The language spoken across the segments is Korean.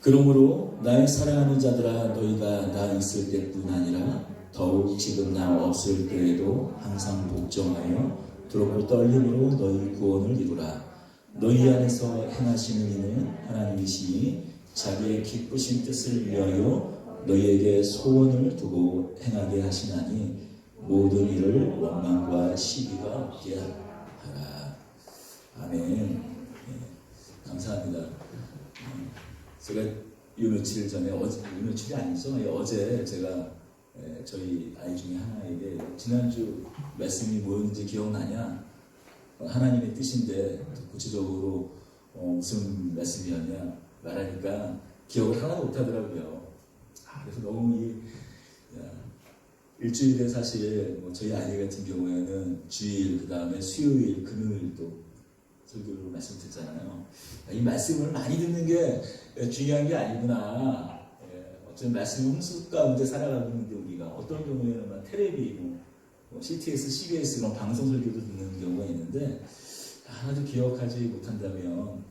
그러므로 나의 사랑하는 자들아 너희가 나 있을 때뿐 아니라 더욱 지금 나 없을 때에도 항상 복종하여 두렵고 떨림으로 너희 구원을 이루라. 너희 안에서 행하시는 이는 하나님이시니 자기의 기쁘신 뜻을 위하여 너희에게 소원을 두고 행하게 하시나니 모든 일을 원망과 시기가 없게 하라. 아멘. 감사합니다. 제가 이 며칠 전에 이 며칠이 아니죠. 어제 제가 저희 아이 중에 하나에게 지난주 말씀이 뭐였는지 기억나냐? 하나님의 뜻인데 구체적으로 무슨 말씀이었냐 말하니까 기억을 하나도 못하더라고요. 그래서 너무 일주일에 사실 저희 아이 같은 경우에는 주일, 그 다음에 수요일, 금요일도 설교로 말씀 듣잖아요. 이 말씀을 많이 듣는 게 중요한 게 아니구나. 어쩌면 말씀 홍수 가운데 살아가고 있는데 우리가 어떤 경우에는 텔레비, CTS, CBS 이런 방송 설교도 듣는 경우가 있는데 하나도 기억하지 못한다면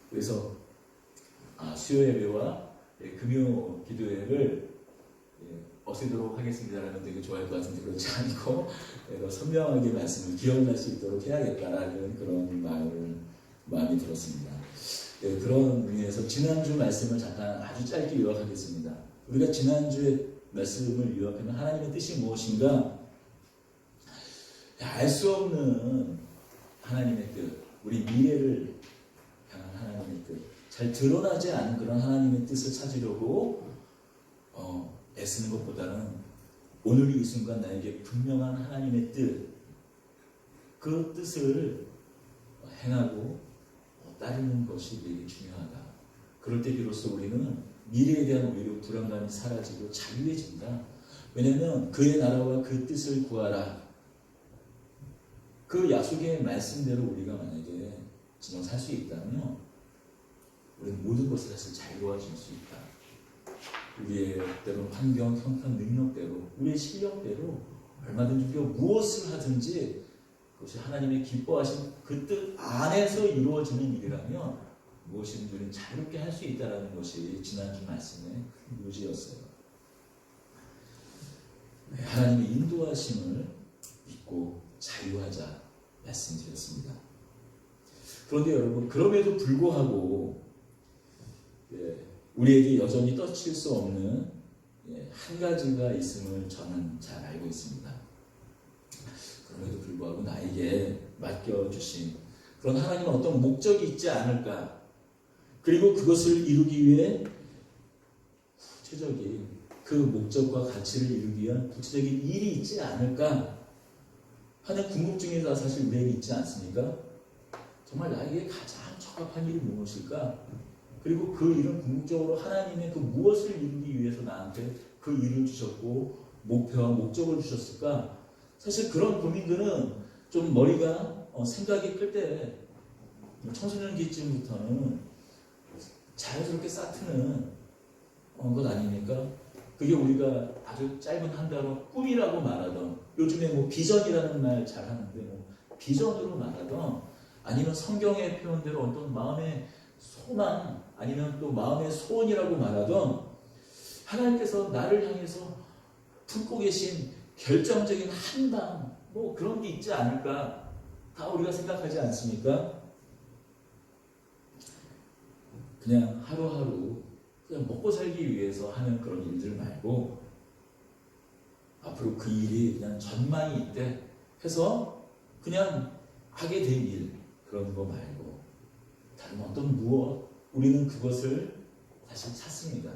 그래서 수요 예배와 금요 기도회를 없애도록 하겠습니다라는 되게 좋아할 것 같은데 그렇지 않고 선명하게 말씀을 기억날 수 있도록 해야겠다라는 그런 마음이 들었습니다. 그런 의미에서 지난주 말씀을 잠깐 아주 짧게 요약하겠습니다. 우리가 지난주에 말씀을 요약하면 하나님의 뜻이 무엇인가? 알 수 없는 하나님의 뜻, 우리 미래를 향한 하나님의 뜻, 잘 드러나지 않은 그런 하나님의 뜻을 찾으려고 애쓰는 것보다는 오늘 이 순간 나에게 분명한 하나님의 뜻, 그 뜻을 행하고 따르는 것이 되게 중요하다. 그럴 때 비로소 우리는 미래에 대한 오히려 불안감이 사라지고 자유해진다. 왜냐하면 그의 나라와 그 뜻을 구하라. 그 약속의 말씀대로 우리가 만약에 진정 살 수 있다면 우리는 모든 것을 사실 자유로워질 수 있다. 우리의 때로는 환경, 형편, 능력대로, 우리의 실력대로 얼마든지 우리가 무엇을 하든지 그것이 하나님의 기뻐하신 그 뜻 안에서 이루어지는 일이라면 무엇이든지 우리는 자유롭게 할 수 있다는 것이 지난주 말씀의 큰 요지였어요. 하나님의 인도하심을 믿고 자유하자 말씀드렸습니다. 그런데 여러분, 그럼에도 불구하고 우리에게 여전히 떠칠 수 없는 한 가지가 있음을 저는 잘 알고 있습니다. 그럼에도 불구하고 나에게 맡겨주신 그런 하나님은 어떤 목적이 있지 않을까? 그리고 그것을 이루기 위해 구체적인 그 목적과 가치를 이루기 위한 구체적인 일이 있지 않을까 하는 궁금증이 사실 우리에게 있지 않습니까? 정말 나에게 가장 적합한 일이 무엇일까? 그리고 그 일은 궁극적으로 하나님의 그 무엇을 이루기 위해서 나한테 그 일을 주셨고 목표와 목적을 주셨을까? 사실 그런 고민들은 좀 머리가 생각이 클 때 청소년기쯤부터는 자연스럽게 쌓트는 것 아닙니까? 그게 우리가 아주 짧은 한 단어 꿈이라고 말하던, 요즘에 비전이라는 말 잘 하는데 비전으로 말하던, 아니면 성경의 표현대로 어떤 마음의 소망, 아니면 또 마음의 소원이라고 말하던 하나님께서 나를 향해서 품고 계신 결정적인 한방, 그런 게 있지 않을까? 다 우리가 생각하지 않습니까? 그냥 하루하루 그냥 먹고 살기 위해서 하는 그런 일들 말고 앞으로 그 일이 그냥 전망이 있대 해서 그냥 하게 될 일, 그런 거 말고 다른 어떤 무엇, 우리는 그것을 다시 찾습니다.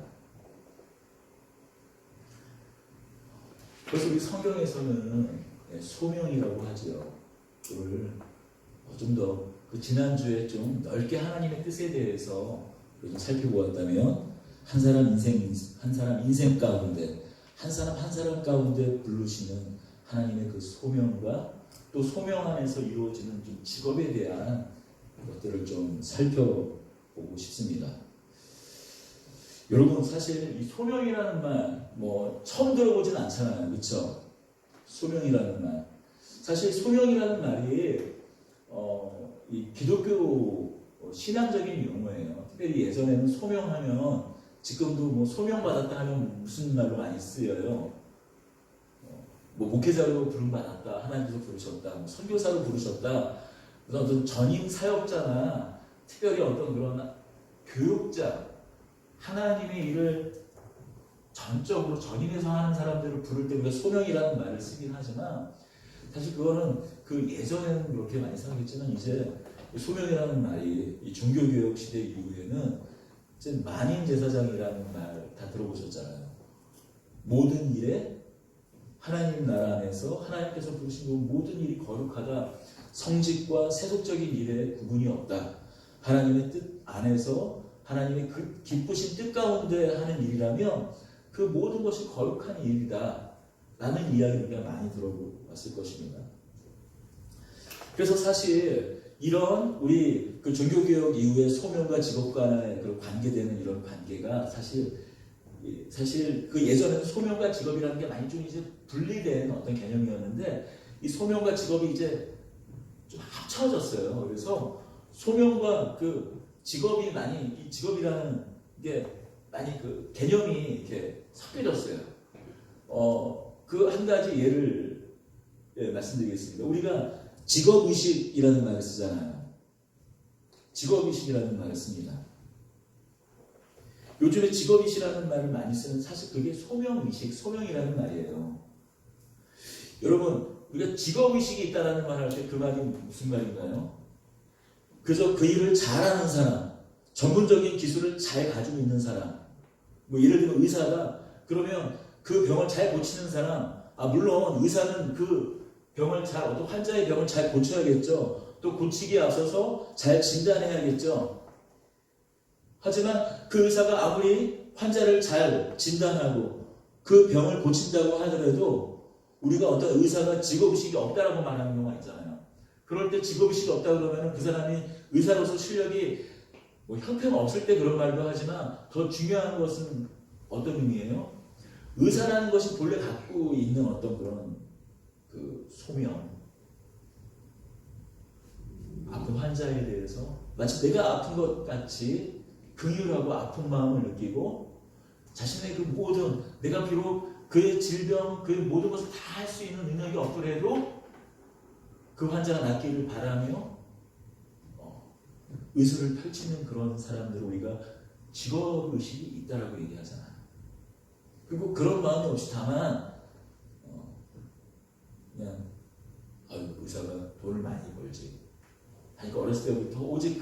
그래서 우리 성경에서는 소명이라고 하죠. 그걸 좀 더 그 지난주에 좀 넓게 하나님의 뜻에 대해서 좀 살펴보았다면 한 사람 인생 가운데 한 사람 가운데 부르시는 하나님의 그 소명과 또 소명 안에서 이루어지는 좀 직업에 대한 것들을 좀 살펴보고 싶습니다. 여러분, 사실 이 소명이라는 말 처음 들어보진 않잖아요, 그렇죠? 소명이라는 말. 사실 소명이라는 말이 이 기독교 신앙적인 용어예요. 특별히 예전에는 소명하면 지금도 뭐 소명받았다 하면 무슨 말로 많이 쓰여요. 뭐 목회자로 부름받았다, 하나님께서 부르셨다, 뭐 선교사로 부르셨다, 어떤 전임 사역자나 특별히 어떤 그런 교육자, 하나님의 일을 전적으로 전임해서 하는 사람들을 부를 때 우리가 소명이라는 말을 쓰긴 하지만 사실 그거는 그 예전에는 그렇게 많이 생각했지만 이제 소명이라는 말이 이 종교개혁 시대 이후에는 이제 만인 제사장이라는 말 다 들어보셨잖아요. 모든 일에 하나님 나라 안에서 하나님께서 부르신 그 모든 일이 거룩하다. 성직과 세속적인 일에 구분이 없다. 하나님의 뜻 안에서 하나님의 그 기쁘신 뜻 가운데 하는 일이라면 그 모든 것이 거룩한 일이다. 라는 이야기를 우리가 많이 들어봤을 것입니다. 그래서 사실 이런 우리 그 종교개혁 이후에 소명과 직업 간의 그 관계되는 이런 관계가 사실 그 예전에는 소명과 직업이라는 게 많이 좀 이제 분리된 어떤 개념이었는데 이 소명과 직업이 이제 좀 합쳐졌어요. 그래서 소명과 그 직업이 많이 이 직업이라는 게 많이 그 개념이 이렇게 섞여졌어요. 그 한 가지 예를 말씀드리겠습니다. 우리가 직업의식이라는 말을 쓰잖아요. 직업의식이라는 말을 씁니다. 요즘에 직업의식이라는 말을 많이 쓰는 사실 그게 소명의식, 소명이라는 말이에요. 여러분, 우리가 직업의식이 있다는 말을 할 때 그 말이 무슨 말인가요? 그저 그 일을 잘하는 사람, 전문적인 기술을 잘 가지고 있는 사람, 뭐 예를 들면 의사가 그러면 그 병을 잘 고치는 사람, 물론 의사는 그 병을 어떤 환자의 병을 잘 고쳐야겠죠. 또 고치기에 앞서서 잘 진단해야겠죠. 하지만 그 의사가 아무리 환자를 잘 진단하고 그 병을 고친다고 하더라도 우리가 어떤 의사가 직업의식이 없다라고 말하는 경우가 있잖아요. 그럴 때 직업의식이 없다 그러면 그 사람이 의사로서 실력이 뭐 형편없을 때 그런 말도 하지만 더 중요한 것은 어떤 의미예요? 의사라는 것이 본래 갖고 있는 어떤 그런 그 소명, 아픈 환자에 대해서 마치 내가 아픈 것 같이 긍휼하고 아픈 마음을 느끼고 자신의 그 모든 내가 비록 그의 질병, 그의 모든 것을 다 할 수 있는 능력이 없더라도 그 환자가 낫기를 바라며 의술을 펼치는 그런 사람들을 우리가 직업의식이 있다라고 얘기하잖아요. 그리고 그런 마음이 없이 다만 그냥 의사가 돈을 많이 벌지. 그러니까 어렸을 때부터 오직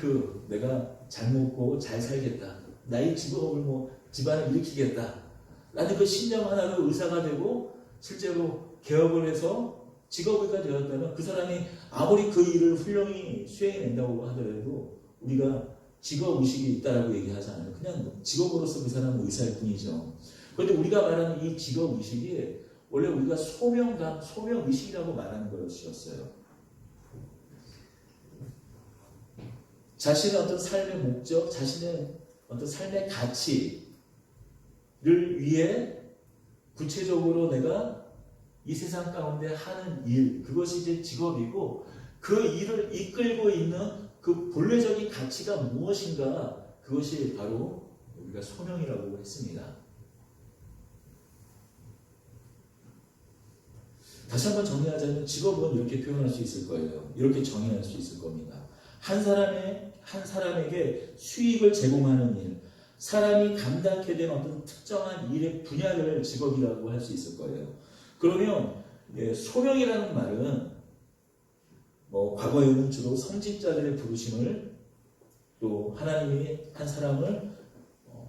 내가 잘 먹고 잘 살겠다. 나의 직업을 뭐 집안을 일으키겠다. 라는 그 신념 하나로 의사가 되고 실제로 개업을 해서 직업의가 되었다면 그 사람이 아무리 그 일을 훌륭히 수행해낸다고 하더라도 우리가 직업의식이 있다라고 얘기하잖아요. 그냥 직업으로서 그 사람은 의사일 뿐이죠. 그런데 우리가 말하는 이 직업의식이 원래 우리가 소명의식이라고 말하는 것이었어요. 자신의 어떤 삶의 목적, 자신의 어떤 삶의 가치를 위해 구체적으로 내가 이 세상 가운데 하는 일, 그것이 이제 직업이고 그 일을 이끌고 있는 그 본래적인 가치가 무엇인가, 그것이 바로 우리가 소명이라고 했습니다. 다시 한번 정리하자면 직업은 이렇게 표현할 수 있을 거예요. 이렇게 정의할 수 있을 겁니다. 한 사람에게 수익을 제공하는 일, 사람이 감당하게 된 어떤 특정한 일의 분야를 직업이라고 할 수 있을 거예요. 그러면 소명이라는 말은 과거에는 주로 성직자들의 부르심을 또 하나님이 한 사람을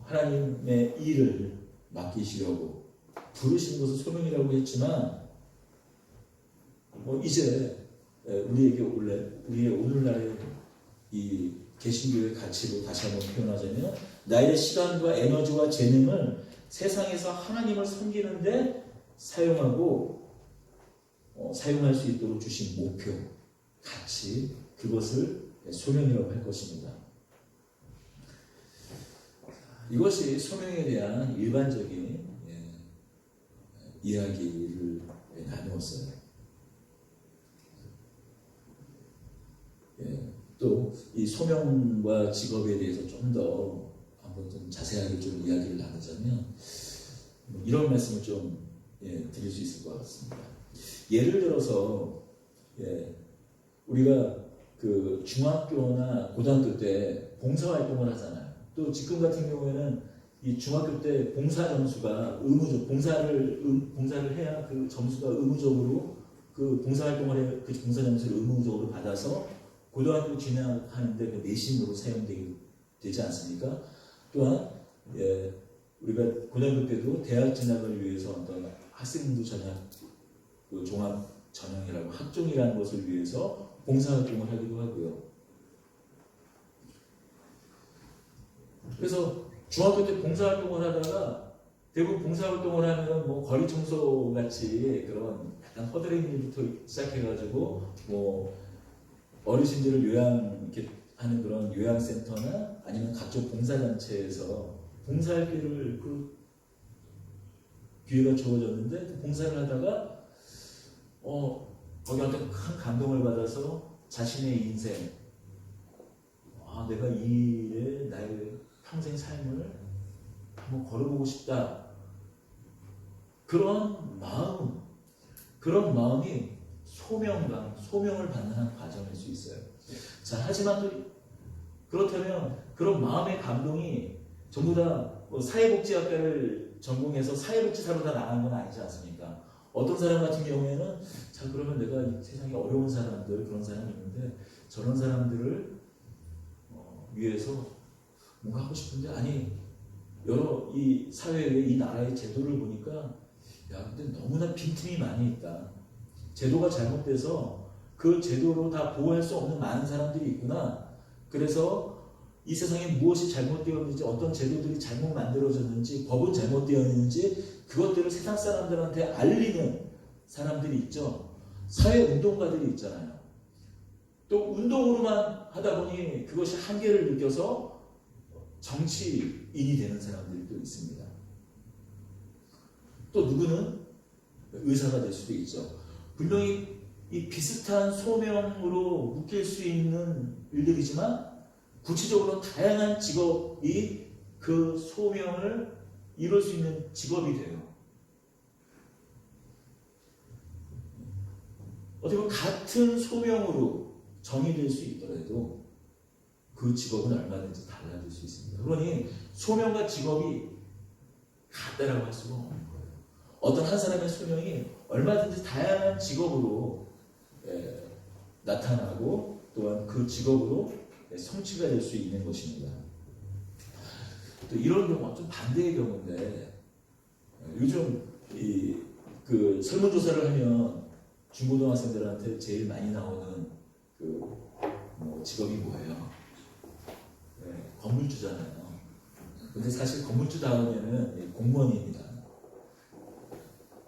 하나님의 일을 맡기시려고 부르시는 것을 소명이라고 했지만 이제 우리의 오늘날의 이 개신교의 가치로 다시 한번 표현하자면 나의 시간과 에너지와 재능을 세상에서 하나님을 섬기는데 사용할 수 있도록 주신 목표, 가치, 그것을 소명이라고 할 것입니다. 이것이 소명에 대한 일반적인 이야기를 나누었어요. 또 이 소명과 직업에 대해서 좀 더 한번 좀 자세하게 좀 이야기를 나누자면 이런 말씀을 좀 드릴 수 있을 것 같습니다. 예를 들어서 우리가 그 중학교나 고등학교 때 봉사활동을 하잖아요. 또 지금 같은 경우에는 이 중학교 때 봉사 점수가 봉사를 해야 그 점수가 의무적으로 그 봉사활동을 그 봉사 점수를 의무적으로 받아서 고등학교 진학하는데 그 내신으로 사용되지 않습니까? 또한 우리가 고등학교 때도 대학 진학을 위해서 어떤 학생부 전형, 그 종합 전형이라고 학종이라는 것을 위해서 봉사활동을 하기도 하고요. 그래서 중학교 때 봉사활동을 하다가 대부분 봉사활동을 하면 뭐 거리 청소 같이 그런 약간 허드렛 일부터 시작해가지고 뭐 어르신들을 이렇게 하는 그런 요양센터나 아니면 각종 봉사단체에서 봉사할 기회를 기회가 주어졌는데 그 봉사를 하다가 거기 어떤 큰 감동을 받아서 자신의 인생, 내가 이 일에 나의 평생 삶을 한번 걸어보고 싶다. 그런 마음이 소명을 받는 과정일 수 있어요. 자, 하지만 또 그렇다면 그런 마음의 감동이 전부 다 사회복지학과를 전공해서 사회복지사로 다 나가는 건 아니지 않습니까? 어떤 사람 같은 경우에는 자, 그러면 내가 이 세상에 어려운 사람들, 그런 사람이 있는데 저런 사람들을 위해서 뭔가 하고 싶은데 아니 여러 이 사회의 이 나라의 제도를 보니까 근데 너무나 빈틈이 많이 있다. 제도가 잘못돼서 그 제도로 다 보호할 수 없는 많은 사람들이 있구나. 그래서 이 세상에 무엇이 잘못되었는지, 어떤 제도들이 잘못 만들어졌는지, 법은 잘못되었는지 그것들을 세상 사람들한테 알리는 사람들이 있죠. 사회운동가들이 있잖아요. 또 운동으로만 하다 보니 그것이 한계를 느껴서 정치인이 되는 사람들이 또 있습니다. 또 누구는 의사가 될 수도 있죠. 분명히 이 비슷한 소명으로 묶일 수 있는 일들이지만 구체적으로 다양한 직업이 그 소명을 이룰 수 있는 직업이 돼요. 어떻게 보면 같은 소명으로 정의될 수 있더라도 그 직업은 얼마든지 달라질 수 있습니다. 그러니 소명과 직업이 같다라고 할 수가 없는 거예요. 어떤 한 사람의 소명이 얼마든지 다양한 직업으로 나타나고 또한 그 직업으로 성취가 될 수 있는 것입니다. 또 이런 경우가 좀 반대의 경우인데 요즘 그 설문조사를 하면 중고등학생들한테 제일 많이 나오는 직업이 뭐예요? 건물주잖아요. 근데 사실 건물주 다음에는 공무원입니다.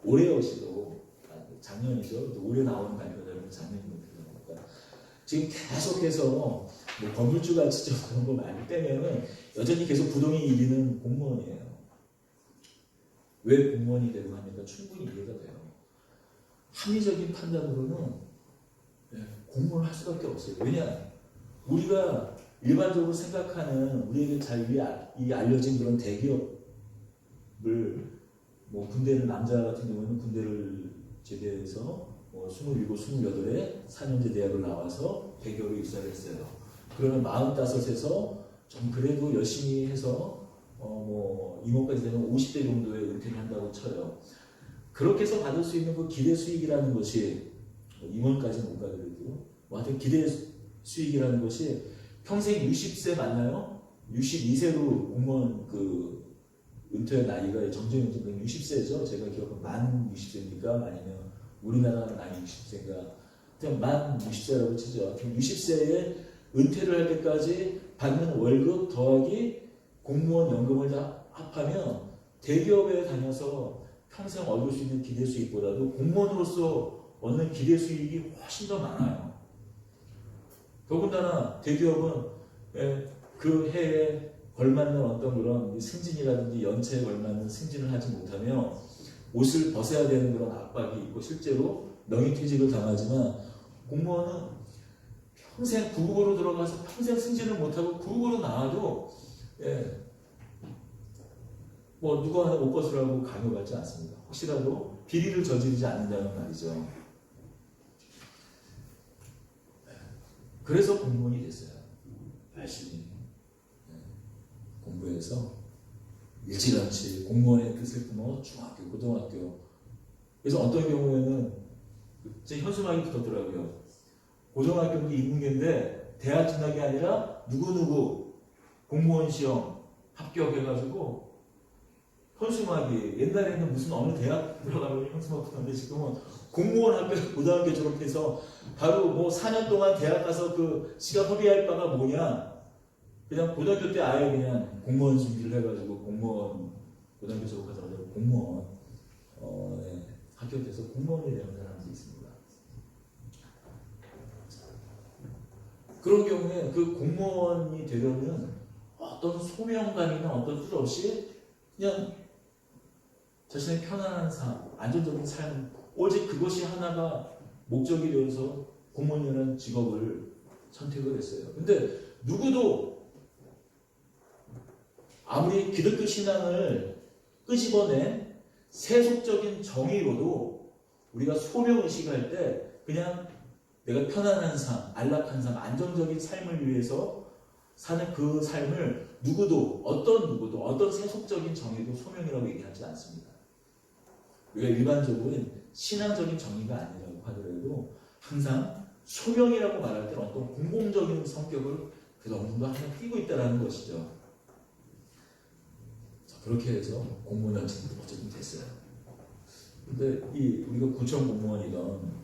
올해여시도 작년이죠. 올해 나오는 발표자는 작년이니까 지금 계속해서 건물주 같이 좀 그런 거 많이 빼면은 여전히 계속 부동의 1위는 공무원이에요. 왜 공무원이 되고 합니까? 충분히 이해가 돼요. 합리적인 판단으로는 공무원을 할 수밖에 없어요. 왜냐? 우리가 일반적으로 생각하는 우리에게 잘 알려진 그런 대기업을 군대를 남자 같은 경우는 군대를 제대해서 27, 28에 4년제 대학을 나와서 대기업에 입사를 했어요. 그러면 45에서 좀 그래도 열심히 해서 임원까지 되면 50대 정도의 은퇴를 한다고 쳐요. 그렇게 해서 받을 수 있는 그 기대 수익이라는 것이 임원까지는 못 가더라도 하여튼 기대 수익이라는 것이 평생 60세 맞나요? 62세로 공무원 은퇴 나이가 정정이 60세죠. 제가 기억하면 만 60세입니까? 아니면 우리나라 나이 60세인가? 그냥 만 60세라고 치죠. 60세에 은퇴를 할 때까지 받는 월급 더하기 공무원 연금을 다 합하면 대기업에 다녀서 평생 얻을 수 있는 기대 수익보다도 공무원으로서 얻는 기대 수익이 훨씬 더 많아요. 더군다나 대기업은 그 해에 걸맞는 어떤 그런 승진이라든지 연차에 걸맞는 승진을 하지 못하면 옷을 벗어야 되는 그런 압박이 있고 실제로 명예퇴직을 당하지만 공무원은 평생 9급으로 들어가서 평생 승진을 못하고 9급으로 나와도 예, 뭐 누가 옷 벗으라고 강요받지 않습니다. 혹시라도 비리를 저지르지 않는다는 말이죠. 그래서 공무원이 됐어요. 열심히 공부해서 일찌감치 공무원의 뜻을 품어 중학교, 고등학교. 그래서 어떤 경우에는 제 현수막이 붙었더라고요. 고등학교는 이문계인데 대학 진학이 아니라 누구누구 공무원 시험 합격해가지고 현수막이 옛날에는 무슨 어느 대학 들어가면 현수막 붙었는데 지금은 공무원 학교 고등학교 졸업해서 바로 뭐 4년 동안 대학 가서 그 시간 허비할 바가 뭐냐, 그냥 고등학교 때 아예 그냥 공무원 준비를 해가지고 공무원 고등학교 졸업하자마자 공무원 네, 합격해서 공무원이 되는 사람도 있습니다. 그런 경우에 그 공무원이 되려면 어떤 소명감이나 어떤 뜻 없이 그냥 자신의 편안한 삶, 안정적인 삶, 오직 그것이 하나가 목적이 되어서 공무원이라는 직업을 선택을 했어요. 근데 누구도 아무리 기독교 신앙을 끄집어낸 세속적인 정의로도 우리가 소명의식할 때 그냥 내가 편안한 삶, 안락한 삶, 안정적인 삶을 위해서 사는 그 삶을 누구도 어떤 세속적인 정의도 소명이라고 얘기하지 않습니다. 우리가 일반적으로 신앙적인 정의가 아니라고 하더라도 항상 소명이라고 말할 때는 어떤 공공적인 성격을 그래도 어느 정도 하나 띄고 있다는 것이죠. 자, 그렇게 해서 공무원 연차도 어쨌든 됐어요. 근데 우리가 구청 공무원이던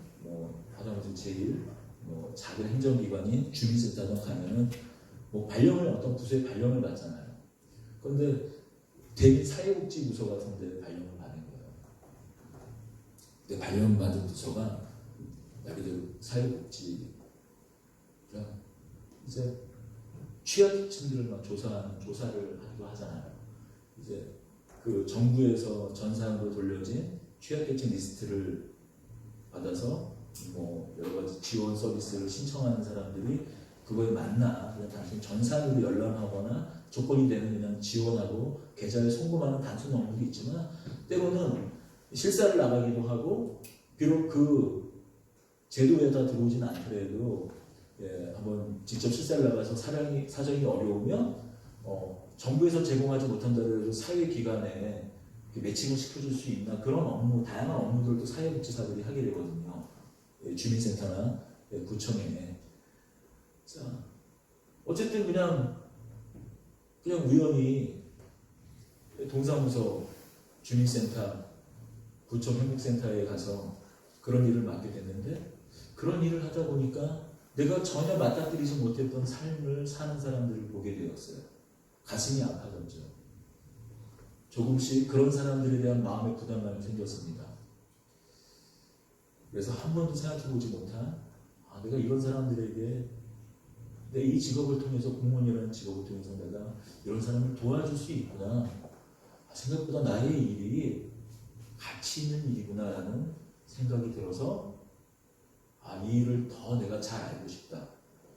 하다못해 제일 작은 행정기관인 주민센터에 가면은 발령을 어떤 부서에 발령을 받잖아요. 그런데 대민 사회복지부서 같은 데 발령을 받은 거예요. 근데 발령 받은 부서가 말 그대로 사회복지, 이제 취약계층들을 막 조사를 하기도 하잖아요. 이제 그 정부에서 전산으로 돌려진 취약계층 리스트를 받아서 여러 가지 지원 서비스를 신청하는 사람들이 그거에 맞나, 그냥 단순히 전산으로 열람하거나 조건이 되는 그냥 지원하고 계좌에 송금하는 단순 업무도 있지만 때로는 실사를 나가기도 하고, 비록 그 제도에다 들어오지는 않더라도 한번 직접 실사를 나가서 사정이 어려우면 정부에서 제공하지 못한다고 사회기관에 매칭을 시켜줄 수 있나, 그런 업무, 다양한 업무들도 사회복지사들이 하게 되거든요. 주민센터나 구청에. 자, 어쨌든 그냥 우연히 동사무소, 주민센터, 구청 행복센터에 가서 그런 일을 맡게 됐는데, 그런 일을 하다 보니까 내가 전혀 맞닥뜨리지 못했던 삶을 사는 사람들을 보게 되었어요. 가슴이 아파졌죠. 조금씩 그런 사람들에 대한 마음의 부담감이 생겼습니다. 그래서 한 번도 생각해보지 못한, 내가 이런 사람들에게 내 이 직업을 통해서, 공무원이라는 직업을 통해서 내가 이런 사람을 도와줄 수 있구나, 생각보다 나의 일이 가치 있는 일이구나라는 생각이 들어서 이 일을 더 내가 잘 알고 싶다.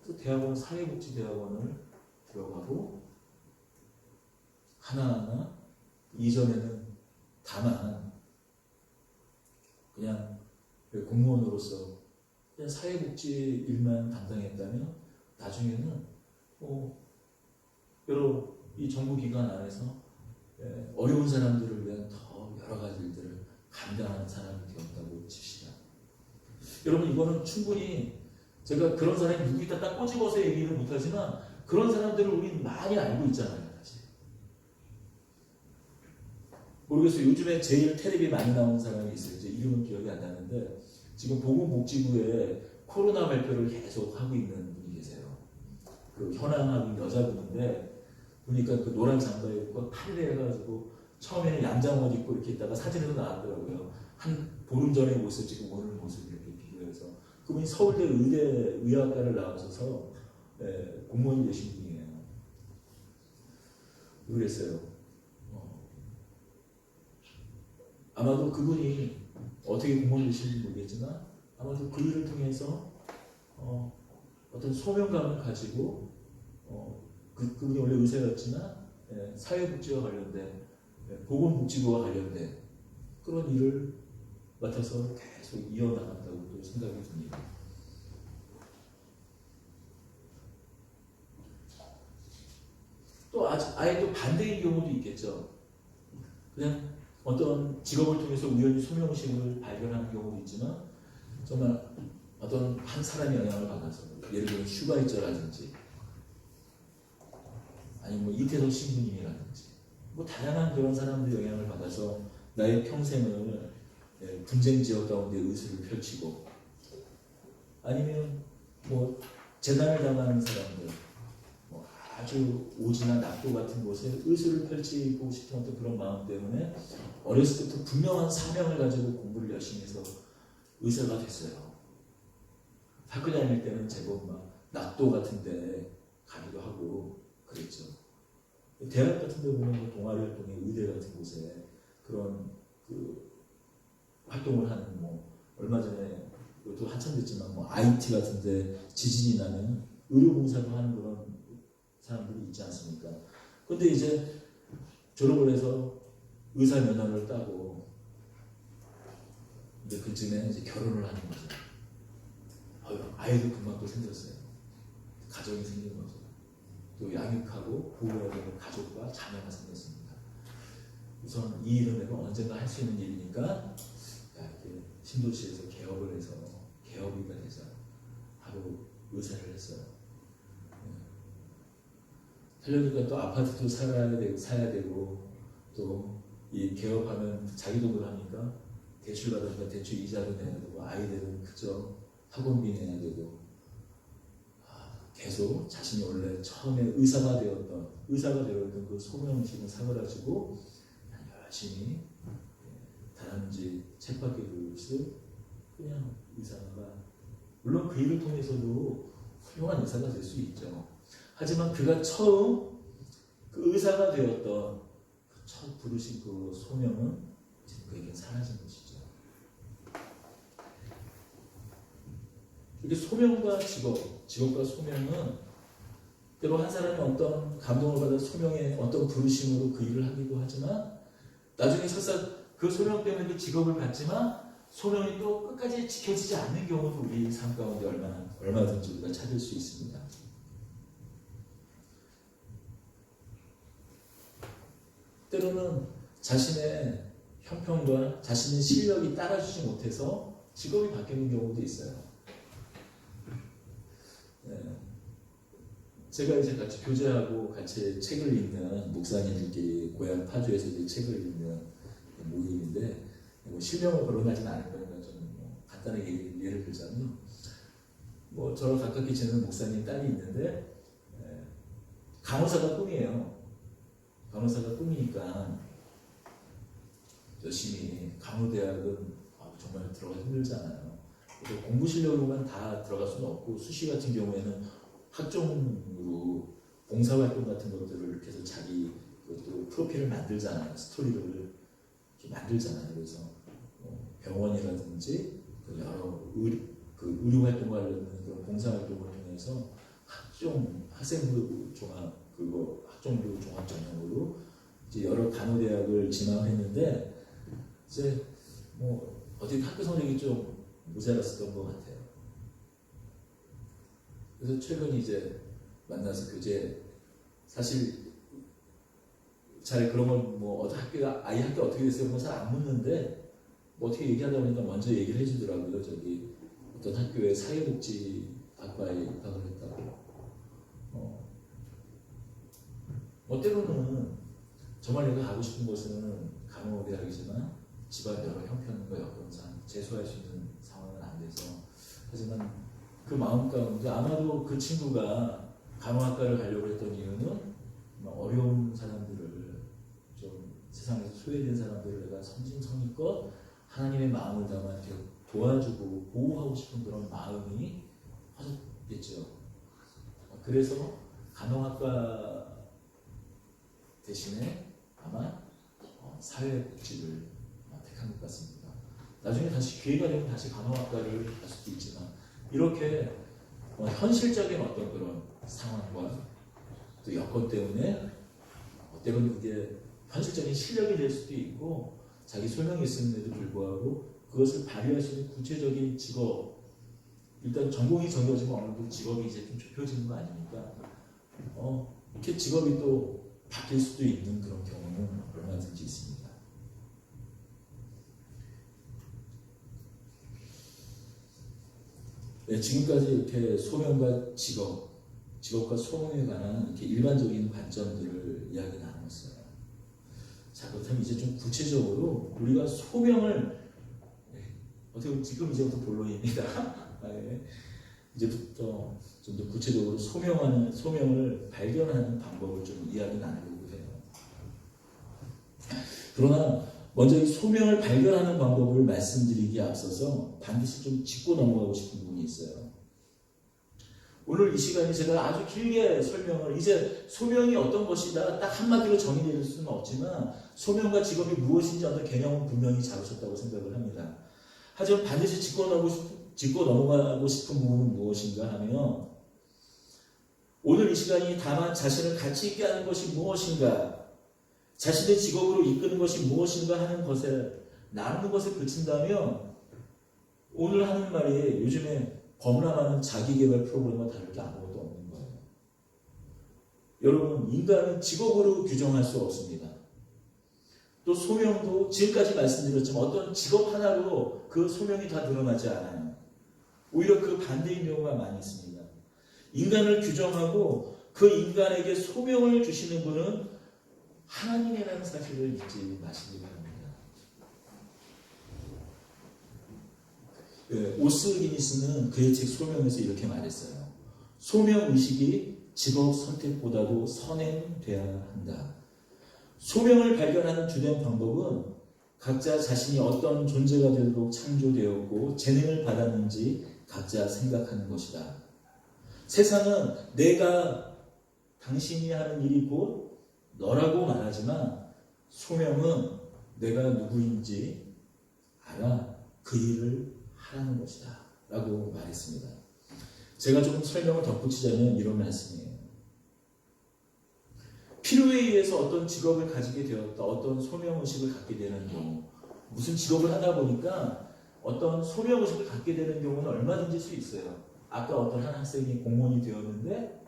그래서 대학원, 사회복지대학원을 들어가고 하나하나 이전에는 다만 그냥 공무원으로서 그냥 사회복지 일만 담당했다면 나중에는 여러 이 정부기관 안에서 어려운 사람들을 위한 더 여러 가지 일들을 감당하는 사람이 되었다고 칩시다. 여러분, 이거는 충분히 제가 그런 사람이 누구 있다 딱 꼬집어서 얘기를 못하지만 그런 사람들을 우리는 많이 알고 있잖아요. 사실. 모르겠어요. 요즘에 제일 텔레비 많이 나오는 사람이 있어요. 이제 이름은 기억이 안 나는데 지금 보건복지부에 코로나 발표를 계속 하고 있는 분이 계세요. 그 현황하는 여자분인데 보니까 그 노란 장바에 입고 탈의를 해가지고 처음에는 양장 옷 입고 이렇게 있다가 사진에도 나왔더라고요. 한 보름 전의 모습, 지금 오늘 모습 이렇게 비교해서. 그분이 서울대 의학과를 나와서 공무원이 되신 분이에요. 그랬어요. 아마도 그분이 어떻게 공무원이 되시는지 모르겠지만 아마도 그 일을 통해서 어떤 소명감을 가지고 그분이 원래 의사였지만 사회복지와 관련된 보건복지부와 관련된 그런 일을 맡아서 계속 이어나간다고 또 생각이 듭니다. 또 아예 또 반대의 경우도 있겠죠. 그냥 어떤 직업을 통해서 우연히 소명의식을 발견하는 경우도 있지만 정말 어떤 한 사람의 영향을 받아서 예를 들어 슈가이처라든지 아니면 뭐 이태석 신부님이라든지 뭐 다양한 그런 사람들의 영향을 받아서 나의 평생을 분쟁 지역 가운데 의술을 펼치고 아니면 뭐 재난을 당하는 사람들 뭐 아주 오지나 낙도 같은 곳에 의술을 펼치고 싶은 어떤 그런 마음 때문에 어렸을 때부터 분명한 사명을 가지고 공부를 열심히 해서 의사가 됐어요. 학교 다닐 때는 제법 막 낙도 같은 데 가기도 하고 그랬죠. 대학 같은 데 보면 동아리 활동에 의대 같은 곳에 그런 그 활동을 하는 뭐 얼마 전에 또 한참 됐지만 뭐 IT 같은 데 지진이 나면 의료봉사도 하는 그런 사람들이 있지 않습니까? 근데 이제 졸업을 해서 의사 면허를 따고 이제 그쯤에 이제 결혼을 하는 거죠. 아이도 금방 또 생겼어요. 가정이 생긴 거죠. 또 양육하고 보호해야 되는 가족과 자녀가 생겼습니다. 우선 이 일은 내가 언젠가 할 수 있는 일이니까 이렇게 신도시에서 개업을 해서 개업이가 되자 하고 의사를 했어요. 하려니까 또 아파트도 사야 되고 또 이 개업하면 자기 돈으로 하니까 대출 받으니까 대출 이자도 내야 되고 아이들은 그저 학원비 내야 되고 계속 자신이 원래 처음에 의사가 되었던 그 소명의식을 사그라지고 열심히 다람쥐 쳇바퀴를 쓰 그냥 의사가 물론 그 일을 통해서도 훌륭한 의사가 될 수 있죠. 하지만 그가 처음 그 의사가 되었던 그 첫 부르신 그 소명은 지금 그에게 사라진 것이죠. 이게 소명과 직업과 소명은 때로 한 사람이 어떤 감동을 받아 소명의 어떤 부르심으로 그 일을 하기도 하지만 나중에 설사 그 소명 때문에 그 직업을 갖지만 소명이 또 끝까지 지켜지지 않는 경우도 우리 삶 가운데 얼마든지 우리가 찾을 수 있습니다. 때로는 자신의 형편과 자신의 실력이 따라주지 못해서 직업이 바뀌는 경우도 있어요. 제가 이제 같이 교제하고 같이 책을 읽는 목사님들끼리 고향 파주에서 이제 책을 읽는 모임인데 뭐 실명을 거론하지는 않을 거니까 좀 간단하게 예를 들자면 뭐 저랑 가깝게 지내는 목사님 딸이 있는데 간호사가 꿈이에요. 간호사가 꿈이니까 열심히 간호대학은 정말 들어가기 힘들잖아요. 그래서 공부 실력으로만 다 들어갈 수는 없고 수시 같은 경우에는 학종으로 봉사활동 같은 것들을 이렇게 해서 자기 또 프로필을 만들잖아요. 스토리를 이렇게 만들잖아요. 그래서 병원이라든지 여러 의료활동 관련된 그런 봉사활동을 통해서 학생부 종합 학종부 종합 전형으로 이제 여러 간호대학을 진학했는데 이제 뭐 어떻게 학교 성적이 좀 모자랐었던 것 같아요. 그래서 최근 이제 만나서 교제 사실 잘 그런 건 뭐 아이 학교 어떻게 됐어요? 그런 거 잘 안 묻는데 뭐 어떻게 얘기하다 보니까 먼저 얘기를 해주더라고요. 저기 어떤 학교에 사회복지학과에 입학을 했다고. 때로는 정말 내가 가고 싶은 곳은 간호대학이지만 집안 여러 형편과 여건상 재수할 수 있는 상황은 안 돼서 하지만 그 마음 가운데 아마도 그 친구가 간호학과를 가려고 했던 이유는 어려운 사람들을 좀 세상에서 소외된 사람들을 내가 성심성의껏 하나님의 마음을 담아 이렇게 도와주고 보호하고 싶은 그런 마음이 커졌겠죠. 그래서 간호학과 대신에 아마 사회복지를 택한 것 같습니다. 나중에 다시 기회가 되면 다시 간호학과를 갈 수도 있지만 이렇게 현실적인 어떤 그런 상황과 또 여건 때문에 때로는 그게 현실적인 실력이 될 수도 있고 자기 소명이 있음에도 불구하고 그것을 발휘할 수 있는 구체적인 직업, 일단 전공이 정해지면 어느 정도 직업이 이제 좀 좁혀지는 거 아닙니까? 이렇게 직업이 또 바뀔 수도 있는 그런 경우는 얼마든지 있습니다. 네, 지금까지 이렇게 소명과 직업과 소명에 관한 이렇게 일반적인 관점들을 이야기 나눴어요. 자, 그렇다면 이제 좀 구체적으로 우리가 소명을 어떻게 보면 지금 이제부터 본론입니다. 이제부터 좀 더 구체적으로 소명을 발견하는 방법을 좀 이야기 나누려고 해요. 그러나 먼저 이 소명을 발견하는 방법을 말씀드리기에 앞서서 반드시 좀 짚고 넘어가고 싶은 부분이 있어요. 오늘 이 시간에 제가 아주 길게 설명을, 이제 소명이 어떤 것이다 딱 한마디로 정의될 수는 없지만 소명과 직업이 무엇인지 어떤 개념은 분명히 잡으셨다고 생각을 합니다. 하지만 반드시 짚고 넘어가고 싶은 부분은 무엇인가 하면 오늘 이 시간이 다만 자신을 가치 있게 하는 것이 무엇인가, 자신의 직업으로 이끄는 것이 무엇인가 하는 것에 나누는 것에 그친다면 오늘 하는 말이 요즘에 너무나 많은 자기개발 프로그램과 다를 게 아무것도 없는 거예요. 여러분, 인간은 직업으로 규정할 수 없습니다. 또 소명도 지금까지 말씀드렸지만 어떤 직업 하나로 그 소명이 다 드러나지 않아요. 오히려 그 반대인 경우가 많이 있습니다. 인간을 규정하고 그 인간에게 소명을 주시는 분은 하나님이라는 사실을 잊지 마시기 바랍니다. 오스기니스는 그의 책 소명에서 이렇게 말했어요. 소명의식이 직업 선택보다도 선행돼야 한다. 소명을 발견하는 주된 방법은 각자 자신이 어떤 존재가 되도록 창조되었고 재능을 받았는지 각자 생각하는 것이다. 세상은 내가 당신이 하는 일이 곧 너라고 말하지만 소명은 내가 누구인지 알아 그 일을 하라는 것이다 라고 말했습니다. 제가 조금 설명을 덧붙이자면 이런 말씀이에요. 필요에 의해서 어떤 직업을 가지게 되었다, 어떤 소명의식을 갖게 되는 경우, 무슨 직업을 하다 보니까 어떤 소명의식을 갖게 되는 경우는 얼마든지 수 있어요. 아까 어떤 한 학생이 공무원이 되었는데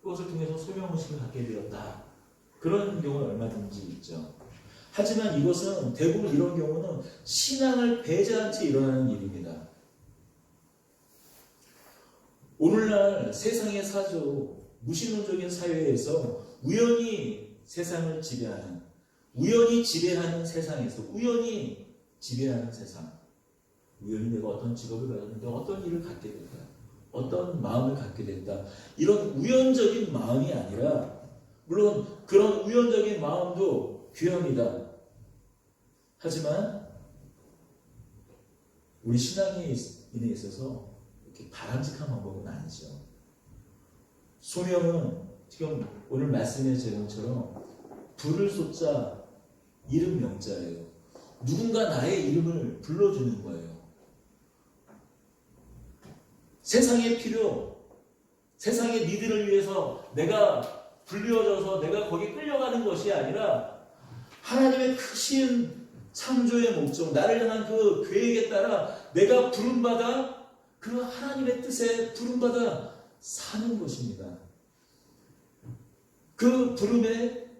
그것을 통해서 소명의식을 갖게 되었다. 그런 경우는 얼마든지 있죠. 하지만 이것은 대부분 이런 경우는 신앙을 배제한 채 일어나는 일입니다. 오늘날 세상의 사조, 무신론적인 사회에서 우연히 세상을 지배하는, 우연히 지배하는 세상에서 우연히 지배하는 세상, 우연히 내가 어떤 직업을 가졌는데 어떤 일을 갖게 됐다, 어떤 마음을 갖게 됐다, 이런 우연적인 마음이 아니라, 물론 그런 우연적인 마음도 귀합니다. 하지만 우리 신앙에 있어서 이렇게 바람직한 방법은 아니죠. 소명은 지금 오늘 말씀의 제목처럼 부를 쏟자 이름 명자예요. 누군가 나의 이름을 불러주는 거예요. 세상의 필요, 세상의 니들을 위해서 내가 불리워져서 내가 거기 끌려가는 것이 아니라 하나님의 크신 창조의 목적, 나를 향한 그 계획에 따라 내가 부름받아 그 하나님의 뜻에 부름받아 사는 것입니다. 그 부름에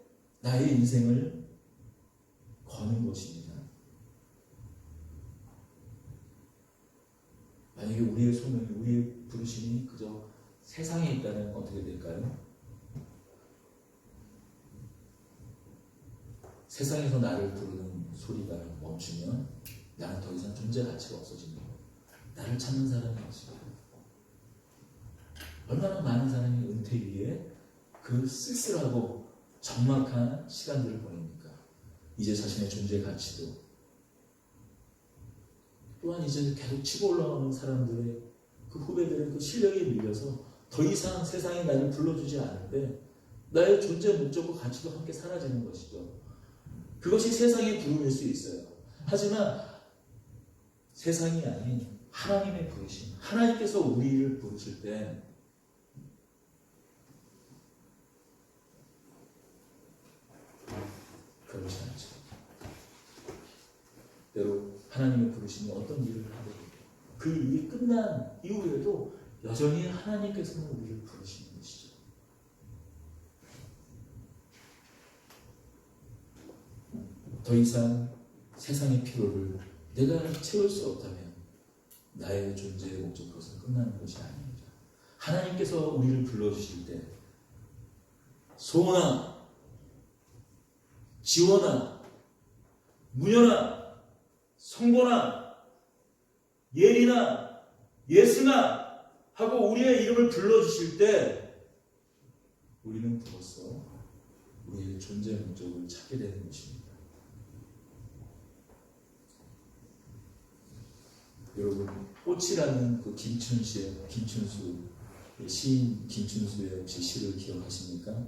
나의 인생을 거는 것입니다. 만약에 우리의 소명이, 우리의 부르심이 그저 세상에 있다면 어떻게 될까요? 세상에서 나를 부르는 소리가 멈추면 나는 더 이상 존재 가치가 없어집니다. 나를 찾는 사람이 없어요. 얼마나 많은 사람이 은퇴 위에 그 쓸쓸하고 적막한 시간들을 보냅니까? 이제 자신의 존재 가치도, 또한 이제 계속 치고 올라가는 사람들의 그 후배들의 그 실력에 밀려서 더 이상 세상이 나를 불러주지 않을 때 나의 존재 목적과 가치도 함께 사라지는 것이죠. 그것이 세상의 부름일 수 있어요. 하지만 세상이 아닌 하나님의 부르심, 하나님께서 우리를 부르실 때 그렇지 않죠. 때로 하나님의 부르심이 어떤 일을 하고 그 일이 끝난 이후에도 여전히 하나님께서는 우리를 부르시는 것이죠. 더 이상 세상의 필요를 내가 채울 수 없다면 나의 존재의 목적 그것은 끝나는 것이 아닙니다. 하나님께서 우리를 불러주실 때 소원아, 지원아, 문현아, 성곤아, 예린아, 예승아 하고 우리의 이름을 불러주실 때 우리는 비로소 우리의 존재 목적을 찾게 되는 것입니다. 여러분, 꽃이라는 그 김춘수 시인 김춘수의 혹시 시를 기억하십니까?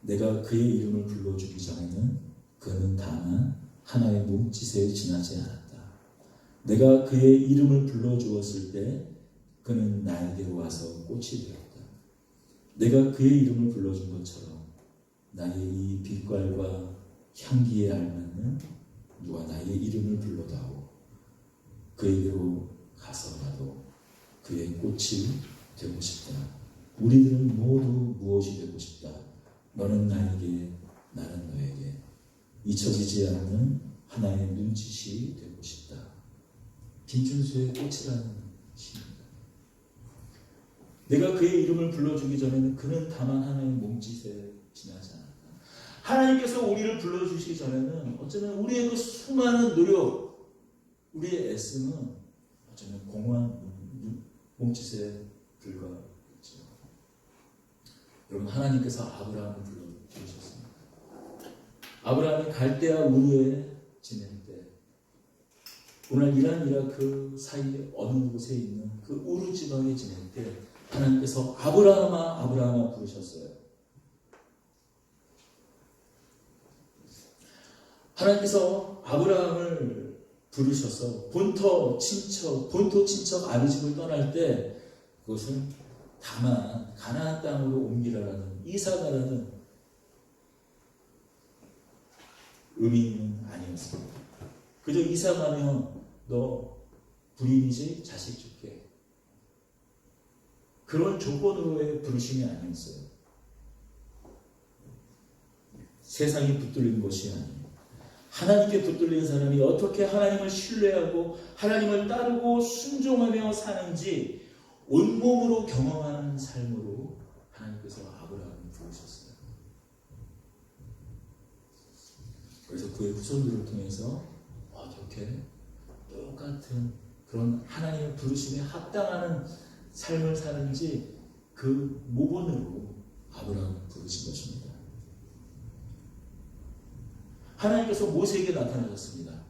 내가 그의 이름을 불러주기 전에는 그는 다만 하나의 몸짓에 지나지 않았다. 내가 그의 이름을 불러주었을 때 그는 나에게로 와서 꽃이 되었다. 내가 그의 이름을 불러준 것처럼 나의 이 빛깔과 향기에 알맞는 누가 나의 이름을 불러다오. 그에게로 가서 나도 그의 꽃이 되고 싶다. 우리들은 모두 무엇이 되고 싶다. 너는 나에게, 나는 너에게 잊혀지지 않는 하나의 눈짓이 되고 싶다. 김준수의 꽃이라는 시입니다. 내가 그의 이름을 불러주기 전에는 그는 다만 하나의 몸짓에 지나지 않았다. 하나님께서 우리를 불러주시기 전에는 어쩌면 우리의 그 수많은 노력, 우리의 애씀은 어쩌면 공허한 몸짓에 불과했죠. 여러분, 하나님께서 아브라함을 불러주셨습니다. 아브라함이 갈대아 우르에 지낼 때 오늘 이란 이라크 사이 어느 곳에 있는 그 우르 지방에 지낼 때 하나님께서 아브라함아 아브라함아 부르셨어요. 하나님께서 아브라함을 부르셔서 본토 친척 아비집을 떠날 때 그것은 다만 가나안 땅으로 옮기라라는 이사가라는 의미는 아니었습니다. 그저 이사가면 너 부인이지 자식 줄게. 그런 조건으로의 부르심이 아니었어요. 세상이 붙들린 것이 아니에요. 하나님께 붙들린 사람이 어떻게 하나님을 신뢰하고 하나님을 따르고 순종하며 사는지 온몸으로 경험하는 삶으로 하나님께서 아브라함을 부르셨어요. 그래서 그의 후손들을 통해서 어떻게 똑같은 그런 하나님의 부르심에 합당하는 삶을 사는지 그 모본으로 아브라함을 부르신 것입니다. 하나님께서 모세에게 나타나셨습니다.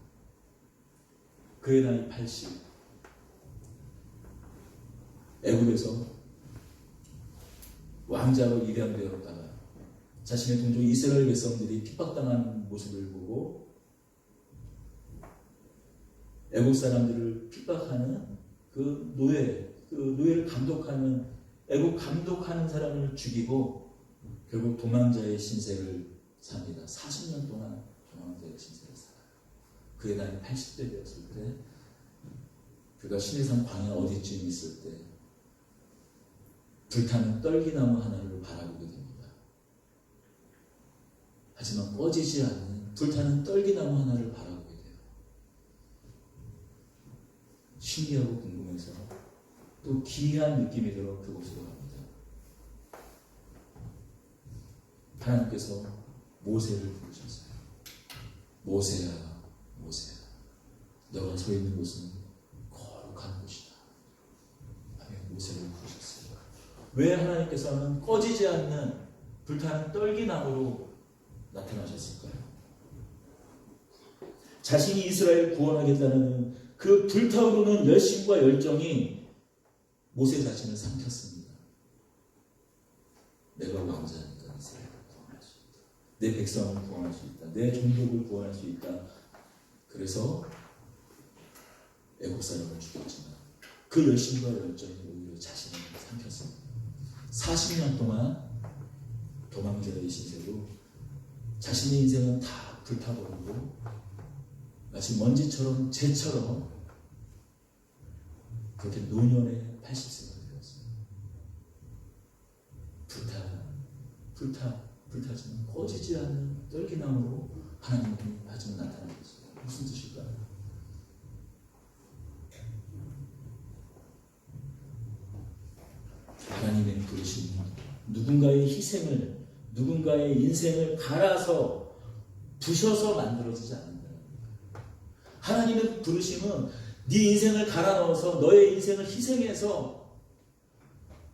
그의 나이 80. 애굽에서 왕자로 입양되었다가 자신의 동족 이스라엘 백성들이 핍박당한 모습을 보고 애굽 사람들을 핍박하는 그 노예를 감독하는 애굽 감독하는 사람을 죽이고 결국 도망자의 신세를 삽니다. 40년 동안 도망자의 신세를 살아요. 그의 나이 80대 되었을 때 그가 시내산 광야 어디쯤 있을 때 불타는 떨기나무 하나를 바라보게 됩니다. 하지만 꺼지지 않는 불타는 떨기나무 하나를 바라보게 돼요. 신기하고 궁금해서 또 기이한 느낌이 들어 그곳으로 갑니다. 하나님께서 모세를 부르셨어요. 모세야, 모세야, 너가 서 있는 곳은 거룩한 곳이다. 모세를 부르셨어요. 왜 하나님께서는 꺼지지 않는 불타는 떨기나무로 나타나셨을까요? 자신이 이스라엘을 구원하겠다는 그 불타오르는 열심과 열정이 모세 자신을 삼켰습니다. 내가 왕자니까 이스라엘을 구원할 수 있다. 내 백성을 구원할 수 있다. 내 종족을 구원할 수 있다. 그래서 애국 사람을 죽였지만 그 열심과 열정이 오히려 자신을 삼켰습니다. 40년 동안 도망자의 신세로 자신의 인생은 다 불타버리고 마치 먼지처럼 재처럼 그렇게 노년의 80세가 되었어요. 불타지만 꺼지지 않는 떨기나무로 하나님이 마지막 나타나셨어요. 무슨 뜻일까요? 하나님의 부르심이 누군가의 희생을, 누군가의 인생을 갈아서 부셔서 만들어지지 않는다. 하나님의 부르심은 네 인생을 갈아 넣어서 너의 인생을 희생해서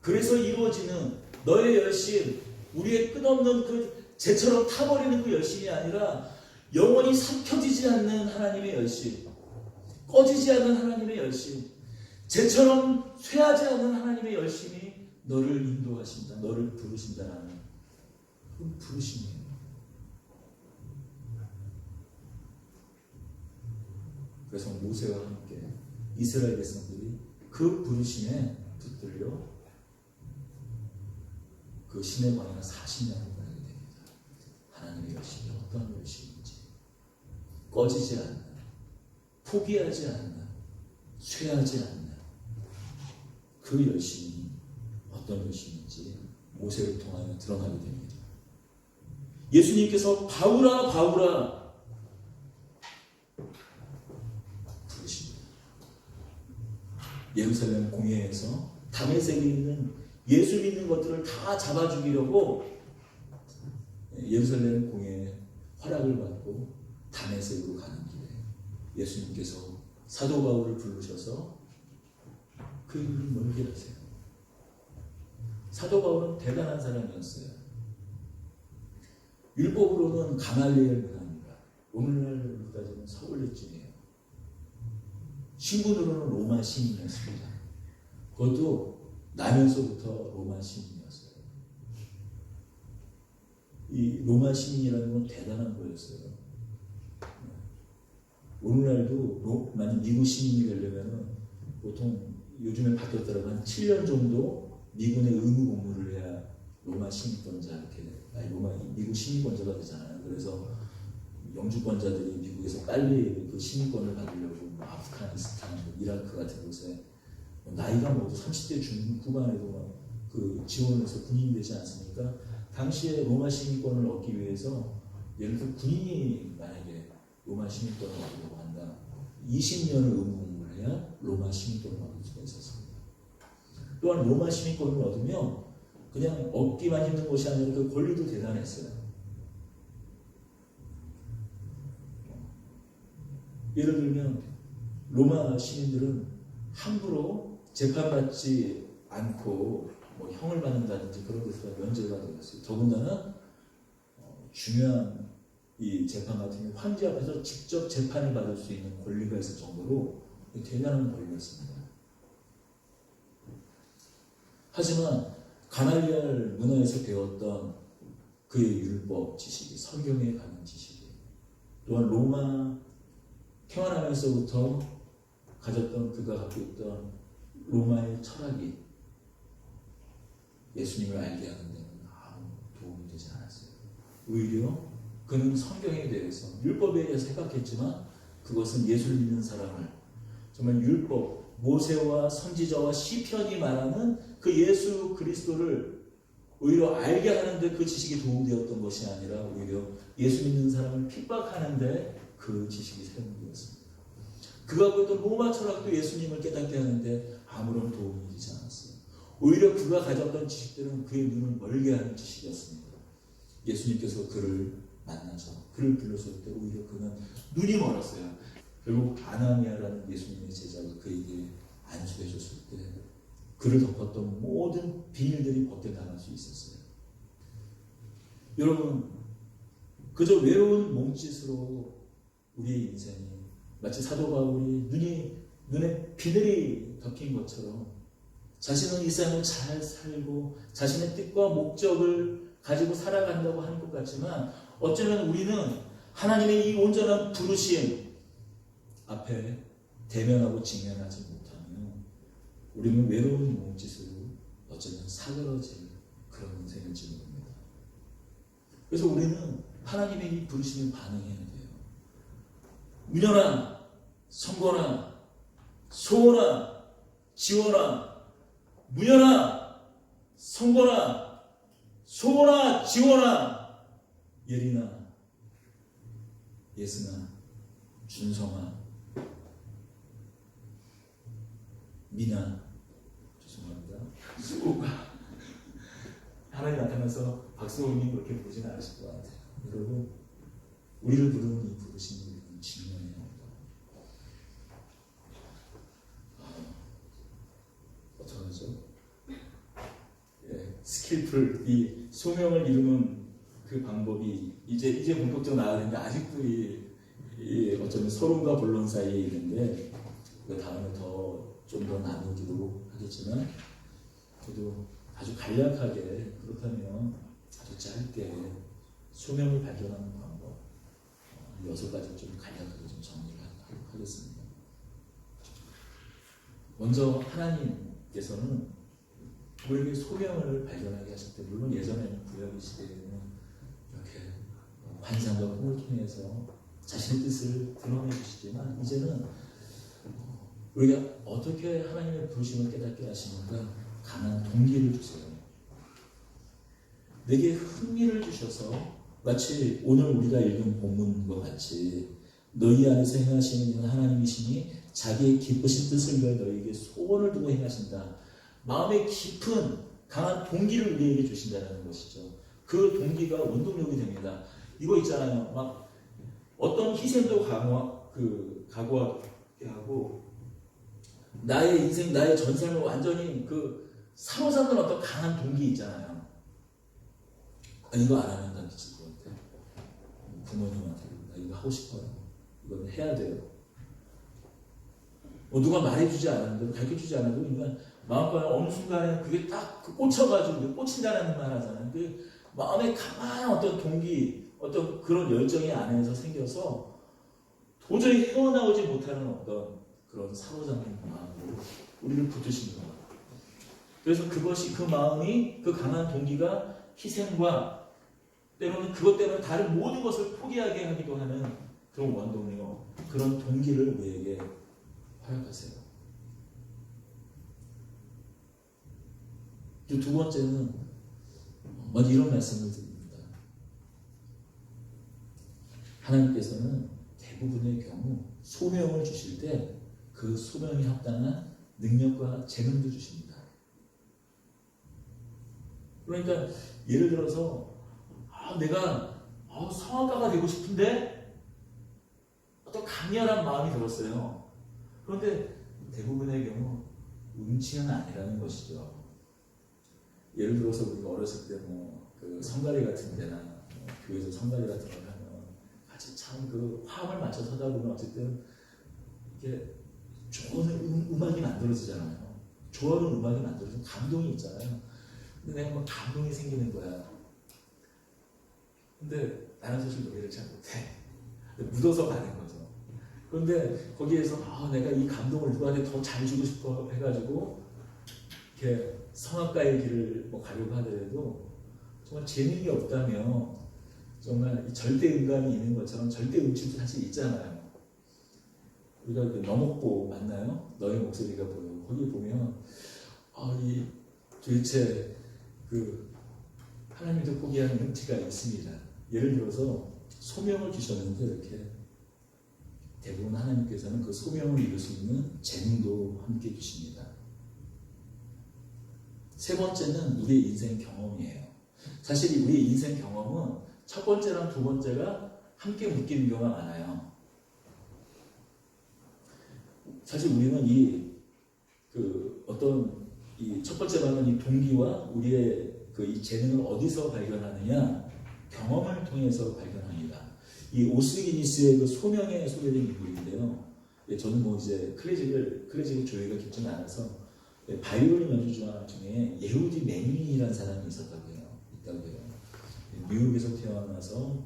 그래서 이루어지는 너의 열심, 우리의 끝없는 그 재처럼 타버리는 그 열심이 아니라 영원히 삼켜지지 않는 하나님의 열심, 꺼지지 않는 하나님의 열심, 재처럼 쇠하지 않는 하나님의 열심이 너를 인도하신다, 너를 부르신다라는 그 부르심이에요. 그래서 모세와 함께 이스라엘 백성들이 그 부르심에 붙들려 그 신의 광야 40년을 보내게 됩니다. 하나님의 열심이 어떤 열심인지 꺼지지 않는, 포기하지 않는, 쇠하지 않는 그 열심이 어떤 열심인지 모세를 통하여 드러나게 됩니다. 예수님께서 바울아 바울아 부르십니다. 예루살렘 공회에서 다메섹에 있는 예수 믿는 것들을 다 잡아 죽이려고 예루살렘 공회에 허락을 받고 다메섹으로 가는 길에 예수님께서 사도 바울을 부르셔서 그 일을 멀게 하세요. 사도 바울은 대단한 사람이었어요. 율법으로는 가말리엘 문화입니다. 오늘날로 따지면 서울예쯤이에요. 신분으로는 로마 시민이었습니다. 그것도 나면서부터 로마 시민이었어요. 이 로마 시민이라는 건 대단한 거였어요. 오늘날도 만약 미국 시민이 되려면 보통 요즘에 바뀌었더라도 한 7년 정도 미군의 의무 복무를 해야 로마 시민권자 미국 시민권자가 되잖아요. 그래서 영주권자들이 미국에서 빨리 그 시민권을 받으려고 아프가니스탄, 이라크 같은 곳에 나이가 모두 30대 중후반에도 그 지원해서 군인이 되지 않습니까? 당시에 로마 시민권을 얻기 위해서 예를 들어 군인이 만약에 로마 시민권을 얻으려고 한다. 20년을 의무 복무를 해야 로마 시민권을 얻을 수가 있었습니다. 또한 로마 시민권을 얻으면 그냥 얻기만 힘든 것이 아니라 그 권리도 대단했어요. 예를 들면 로마 시민들은 함부로 재판받지 않고 뭐 형을 받는다든지 그런 것에 면제가 되었어요. 더군다나 중요한 이 재판 같은 경우 황제 앞에서 직접 재판을 받을 수 있는 권리가 있을 정도로 대단한 권리였습니다. 하지만 가말리엘 문화에서 배웠던 그의 율법 지식이, 성경에 관한 지식이, 또한 로마 태어나면서부터 가졌던 그가 갖고 있던 로마의 철학이 예수님을 알게 하는 데는 아무 도움이 되지 않았어요. 오히려 그는 성경에 대해서, 율법에 대해서 생각했지만 그것은 예수를 믿는 사람을 정말 율법, 모세와 선지자와 시편이 말하는 그 예수 그리스도를 오히려 알게 하는데 그 지식이 도움되었던 것이 아니라 오히려 예수 믿는 사람을 핍박하는데 그 지식이 사용되었습니다. 그가 갖고 있던 로마 철학도 예수님을 깨닫게 하는데 아무런 도움이 되지 않았어요. 오히려 그가 가졌던 지식들은 그의 눈을 멀게 하는 지식이었습니다. 예수님께서 그를 만나서 그를 불렀을 때 오히려 그는 눈이 멀었어요. 결국 아나니아라는 예수님의 제자가 그에게 안수해 줬을 때 그를 덮었던 모든 비밀들이 벗겨나갈 수 있었어요. 여러분, 그저 외로운 몸짓으로 우리의 인생이 마치 사도 바울이 눈에 비늘이 덮인 것처럼 자신은 이 삶을 잘 살고 자신의 뜻과 목적을 가지고 살아간다고 하는 것 같지만 어쩌면 우리는 하나님의 이 온전한 부르심 앞에 대면하고 직면하지 못하면 우리는 외로운 몸짓으로 어쩌면 사그러질 그런 인생을 지는 겁니다. 그래서 우리는 하나님의 이 부르심에 반응해야 돼요. 문현아, 성건아, 소원아, 지원아, 문현아, 성건아, 소원아, 지원아, 예린아, 예승아, 준성아, 미나, 죄송합니다. 수고가 하나님 나타나서 박수홍님 그렇게 부르지는 않으실 것 같아요. 여러분, 우리를 부르는 이 부르심을 우리는 직면해야 합니다. 어떡하죠? 예, 스킬풀, 이 소명을 이루는 그 방법이 이제 본격적으로 나가는데 아직도 이 어쩌면 서론과 본론 사이에 있는데 그 다음에 좀 더 나누기도 하겠지만 그래도 아주 간략하게 그렇다면 아주 짧게 소명을 발견하는 방법 6가지 좀 간략하게 좀 정리를 하겠습니다. 먼저 하나님께서는 우리에게 소명을 발견하게 하실 때 물론 예전에는 구약의 시대에는 이렇게 환상과 꿈을 통해서 자신의 뜻을 드러내 주시지만 이제는 우리가 어떻게 하나님의 부르심을 깨닫게 하시는가 강한 동기를 주세요. 내게 흥미를 주셔서 마치 오늘 우리가 읽은 본문과 같이 너희 안에서 행하시는 하나님이시니 자기의 기쁘신 뜻을 위하여 너희에게 소원을 두고 행하신다. 마음의 깊은 강한 동기를 우리에게 주신다는 것이죠. 그 동기가 원동력이 됩니다. 이거 있잖아요. 막 어떤 희생도 각오하게 하고 나의 인생, 나의 전생을 완전히 사로잡는 어떤 강한 동기 있잖아요. 이거 안 하면 나 미칠 것 같아. 부모님한테 나 이거 하고 싶어요. 이건 해야 돼요. 누가 말해주지 않아도 가르쳐주지 않아도 그러니까 마음가에 어느 순간에 그게 딱 꽂혀가지고 꽂힌다는 말 하잖아요. 그 마음에 강한 어떤 동기, 어떤 그런 열정이 안에서 생겨서 도저히 헤어나오지 못하는 어떤 그런 사로잡는 마음으로 우리를 붙드시는 거예요. 그래서 그 마음이 그 강한 동기가 희생과 때로는 그것 때문에 다른 모든 것을 포기하게 하기도 하는 그런 원동력, 그런 동기를 우리에게 허락하세요. 두 번째는 먼저 이런 말씀을 드립니다. 하나님께서는 대부분의 경우 소명을 주실 때 그 소명에 합당한 능력과 재능도 주십니다. 그러니까 예를 들어서 내가 성악가가 되고 싶은데 어떤 강렬한 마음이 들었어요. 그런데 대부분의 경우 음치는 아니라는 것이죠. 예를 들어서 우리가 어렸을 때 그 성가리 같은 데나 교회에서 성가리 같은 걸 하면 같이 참 그 화음을 맞춰서 하다 보면 어쨌든 이게 좋은 음악이 만들어지잖아요. 좋아하는 음악이 만들어지면 감동이 있잖아요. 근데 내가 막 감동이 생기는 거야. 근데 나는 사실 노래를 잘 못해. 묻어서 가는 거죠. 그런데 거기에서 내가 이 감동을 누구한테 더 잘 주고 싶어 해가지고 이렇게 성악가의 길을 가려고 하더라도 정말 재능이 없다면 정말 절대 음감이 있는 것처럼 절대 음치도 사실 있잖아요. 우리가 너목보 맞나요? 너의 목소리가 보여. 거기 보면 이 도대체 하나님도 포기하는 음치가 있습니다. 예를 들어서 소명을 주셨는데 이렇게 대부분 하나님께서는 그 소명을 이룰 수 있는 재능도 함께 주십니다. 세 번째는 우리의 인생 경험이에요. 사실 우리의 인생 경험은 첫 번째랑 두 번째가 함께 묶이는 경우가 많아요. 사실 우리는 어떤 첫 번째 말은 이 동기와 우리의 이 재능을 어디서 발견하느냐? 경험을 통해서 발견합니다. 이 오스기니스의 그 소명에 소개된 인물인데요. 저는 이제 클래식 조예가 깊지는 않아서 바이올린 연주자 중에 예후디 메뉴인이라는 사람이 있다고 해요. 미국에서 태어나서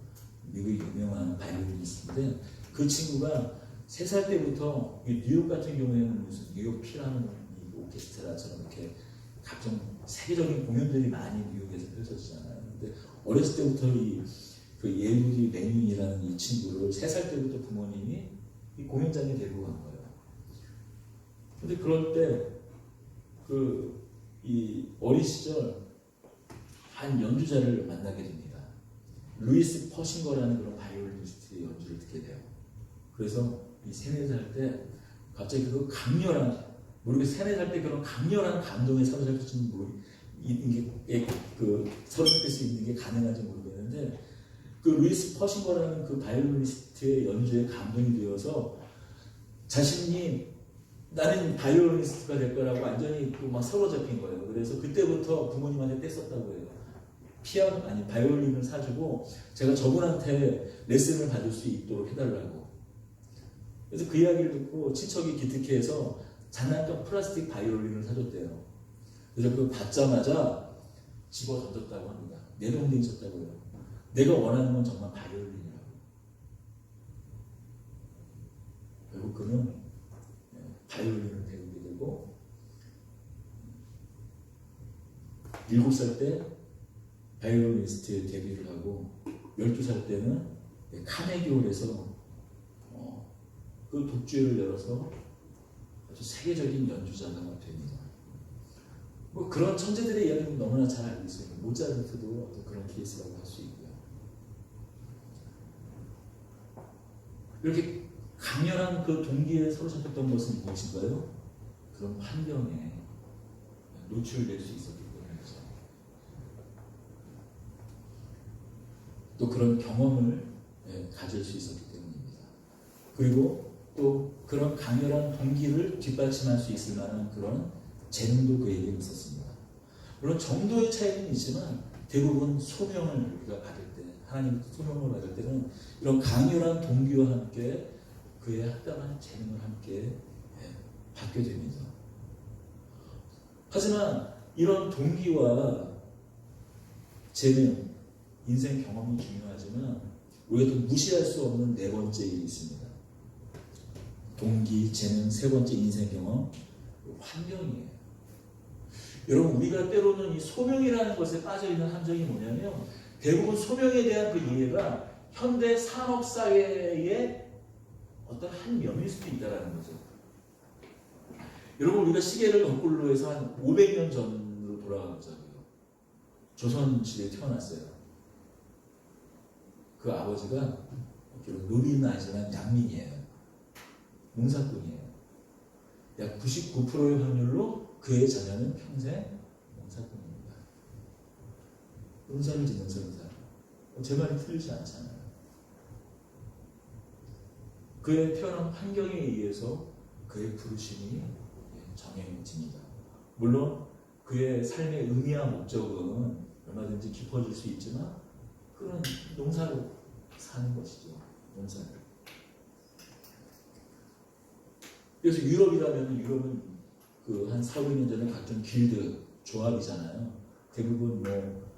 미국의 유명한 바이올리니스트인데 그 친구가 3살 때부터 뉴욕 같은 경우에는 무슨 뉴욕 필하모닉이고 오케스트라처럼 이렇게 각종 세계적인 공연들이 많이 미국에서 펼쳐지잖아요. 근데 어렸을 때부터 그 예브리 레닌이라는 이 친구를 3살 때부터 부모님이 이 공연장에 데리고 간 거예요. 근데 그럴 때 이 어린 시절 한 연주자를 만나게 됩니다. 루이스 퍼싱거라는 그런 바이올리니스트의 연주를 듣게 돼요. 그래서 이 3, 4살 때 갑자기 그 강렬한, 모르겠어요. 3, 4살 때 그런 강렬한 감동에 사로잡힐 수 있는 게, 사로잡힐 수 있는 게 가능한지 모르겠는데, 그 루이스 퍼싱거라는 그 바이올리니스트의 연주에 감동이 되어서 자신이 나는 바이올리니스트가 될 거라고 완전히 막 사로잡힌 거예요. 그래서 그때부터 부모님한테 떼썼다고 해요. 바이올린을 사주고 제가 저분한테 레슨을 받을 수 있도록 해달라고. 그래서 그 이야기를 듣고 친척이 기특해서 장난감 플라스틱 바이올린을 사줬대요. 그래서 그거 받자마자 집어 던졌다고 합니다. 내동댕이 쳤다고 해요. 내가 원하는 건 정말 바이올린이라고. 결국 그는 바이올린을 배우게 되고 7살 때 바이올리니스트에 데뷔를 하고 12살 때는 카네기홀에서 그 독주회를 열어서 아주 세계적인 연주자가 됩니다. 뭐 그런 천재들의 이야기는 너무나 잘 알고 있습니다. 모차르트도 어떤 그런 케이스라고 할 수 있고요. 이렇게 강렬한 그 동기에 사로잡혔던 것은 무엇인가요? 그런 환경에 노출될 수 있었기 때문이죠. 또 그런 경험을 가질 수 있었기 때문입니다. 그리고 또 그런 강렬한 동기를 뒷받침할 수 있을 만한 그런 재능도 그에게 있었습니다. 물론 정도의 차이는 있지만 대부분 소명을 우리가 받을 때, 하나님 소명을 받을 때는 이런 강렬한 동기와 함께 그의 합당한 재능을 함께 받게 됩니다. 하지만 이런 동기와 재능, 인생 경험이 중요하지만 우리가 또 무시할 수 없는 4번째 일이 있습니다. 동기, 재능, 3번째 인생 경험, 환경이에요. 여러분, 우리가 때로는 이 소명이라는 것에 빠져있는 함정이 뭐냐면 대부분 소명에 대한 그 이해가 현대 산업사회의 어떤 한 면일 수도 있다는 거죠. 여러분, 우리가 시계를 거꾸로 해서 한 500년 전으로 돌아가보자고요. 조선시대에 태어났어요. 그 아버지가 노비는 아니지만 양민이에요. 농사꾼이에요. 약 99%의 확률로 그의 자녀는 평생 농사꾼입니다. 농사를 짓는 선사. 제 말이 틀리지 않잖아요. 그의 태어난 환경에 의해서 그의 부르심이 정해집니다. 물론 그의 삶의 의미와 목적은 얼마든지 깊어질 수 있지만 그건 농사로 사는 것이죠. 농사를. 그래서 유럽은 그 한 4, 5년 전에 각종 길드 조합이잖아요. 대부분 뭐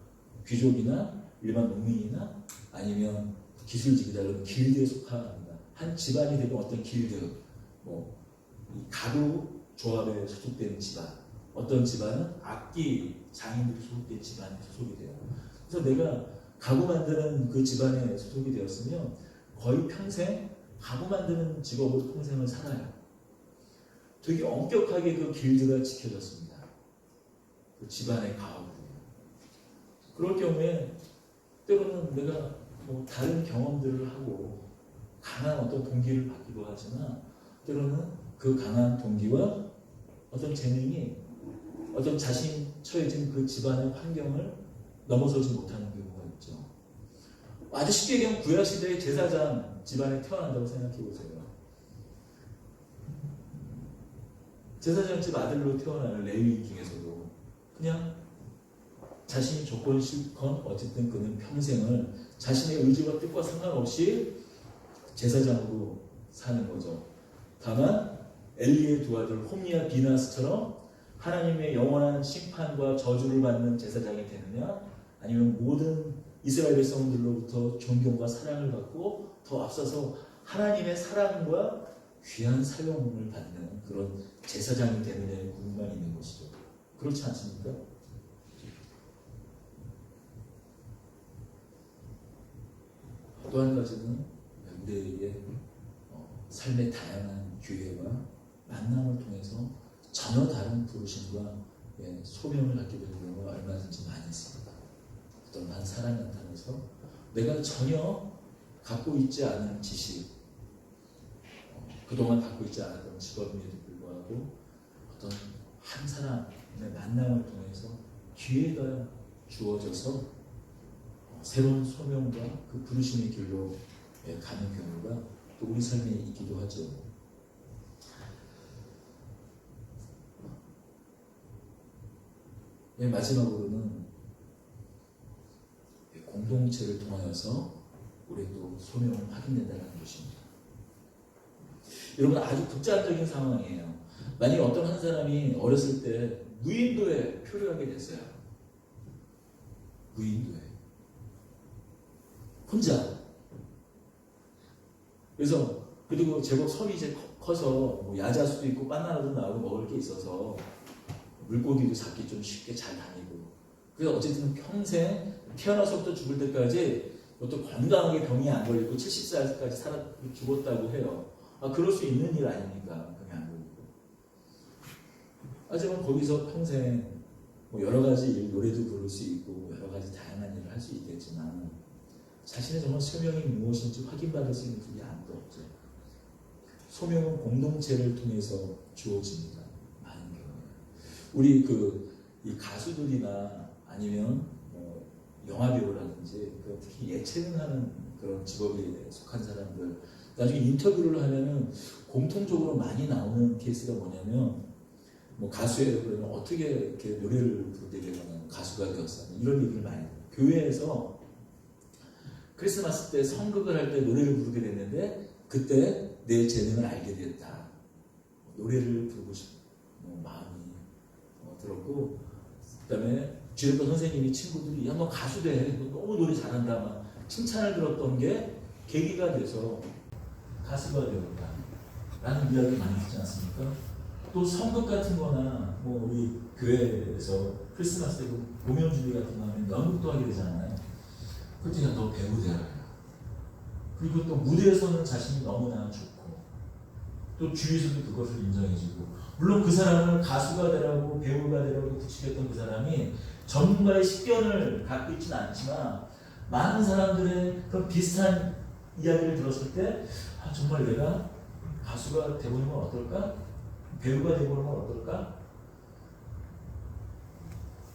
귀족이나 일반 농민이나 아니면 기술직이다 그러면 길드에 속합니다. 한 집안이 되면 어떤 길드, 뭐 가구 조합에 소속된 집안, 어떤 집안은 악기 장인들이 소속된 집안에 소속이 돼요. 그래서 내가 가구 만드는 그 집안에 소속이 되었으면 거의 평생 가구 만드는 직업으로 평생을 살아요. 되게 엄격하게 그 길드가 지켜졌습니다. 그 집안의 가업으로. 그럴 경우에 때로는 내가 뭐 다른 경험들을 하고 강한 어떤 동기를 받기도 하지만 때로는 그 강한 동기와 어떤 재능이 어떤 자신이 처해진 그 집안의 환경을 넘어서지 못하는 경우가 있죠. 아주 쉽게 얘기하면 구약시대의 제사장 집안에 태어난다고 생각해보세요. 제사장집 아들로 태어나는 레위인 중에서도 그냥 자신이 조건이 싫건 어쨌든 그는 평생을 자신의 의지와 뜻과 상관없이 제사장으로 사는 거죠. 다만 엘리의 두 아들 홈리와 비나스처럼 하나님의 영원한 심판과 저주를 받는 제사장이 되느냐, 아니면 모든 이스라엘 백성들로부터 존경과 사랑을 받고 더 앞서서 하나님의 사랑과 귀한 사용을 받는 그런 제사장이 되는 데 꿈만 있는 것이죠. 그렇지 않습니까? 또 한 가지는 우리에게 삶의 다양한 기회와 만남을 통해서 전혀 다른 부르심과 소명을 갖게 되는 경우가 얼마든지 많이 있습니다. 어떤 한 사람이 나타나서 내가 전혀 갖고 있지 않은 지식, 그동안 갖고 있지 않았던 직업임에도 불구하고 어떤 한 사람의 만남을 통해서 기회가 주어져서 새로운 소명과 그 부르심의 길로 가는 경우가 또 우리 삶에 있기도 하죠. 마지막으로는 공동체를 통하여서 우리 또 소명을 확인된다는 것입니다. 여러분, 아주 극단적인 상황이에요. 만약 어떤 한 사람이 어렸을 때 무인도에 표류하게 됐어요. 무인도에 혼자. 그래서 그리고 제법 성이 이제 커서 뭐 야자수도 있고 바나나도 나오고 먹을 게 있어서 물고기도 잡기 좀 쉽게 잘 다니고, 그래서 어쨌든 평생 태어나서부터 죽을 때까지 또 건강하게 병이 안 걸리고 70살까지 살아 죽었다고 해요. 그럴 수 있는 일 아닙니까? 병이 안 걸리고. 하지만 거기서 평생 뭐 여러 가지 일, 노래도 부를 수 있고 여러 가지 다양한 일을 할 수 있겠지만 자신의 정말 소명이 무엇인지 확인받을 수 있는 그게 아무도 없죠. 소명은 공동체를 통해서 주어집니다. 많은 경우에. 우리 이 가수들이나 아니면 영화배우라든지 특히 예체능하는 그런 직업에 속한 사람들, 나중에 인터뷰를 하면은 공통적으로 많이 나오는 케이스가 뭐냐면, 뭐 가수예요 그러면 어떻게 이렇게 노래를 부르게 되거나 가수가 되었어 이런 얘기를 많이 해요. 교회에서 크리스마스 때 성극을 할 때 노래를 부르게 됐는데 그때 내 재능을 알게 됐다. 노래를 부르고 싶은 마음이 들었고, 그다음에 주일권 선생님이 친구들이 야 너 가수 돼, 너 너무 노래 잘한다 막 칭찬을 들었던 게 계기가 돼서 가수가 되었다 라는 이야기 많이 듣지 않습니까? 또 성극 같은 거나 뭐 우리 교회에서 크리스마스 때 공연 준비 같은 거 하면 연극도 하게 되잖아요. 그때 너 배우 되라. 그리고 또 무대에서는 자신이 너무나 좋고 또 주위에서도 그것을 인정해주고, 물론 그 사람을 가수가 되라고 배우가 되라고 부추겼던 그 사람이 전문가의 식견을 갖고 있지는 않지만 많은 사람들의 그런 비슷한 이야기를 들었을 때 정말 내가 가수가 되보는 건 어떨까? 배우가 되보는 건 어떨까?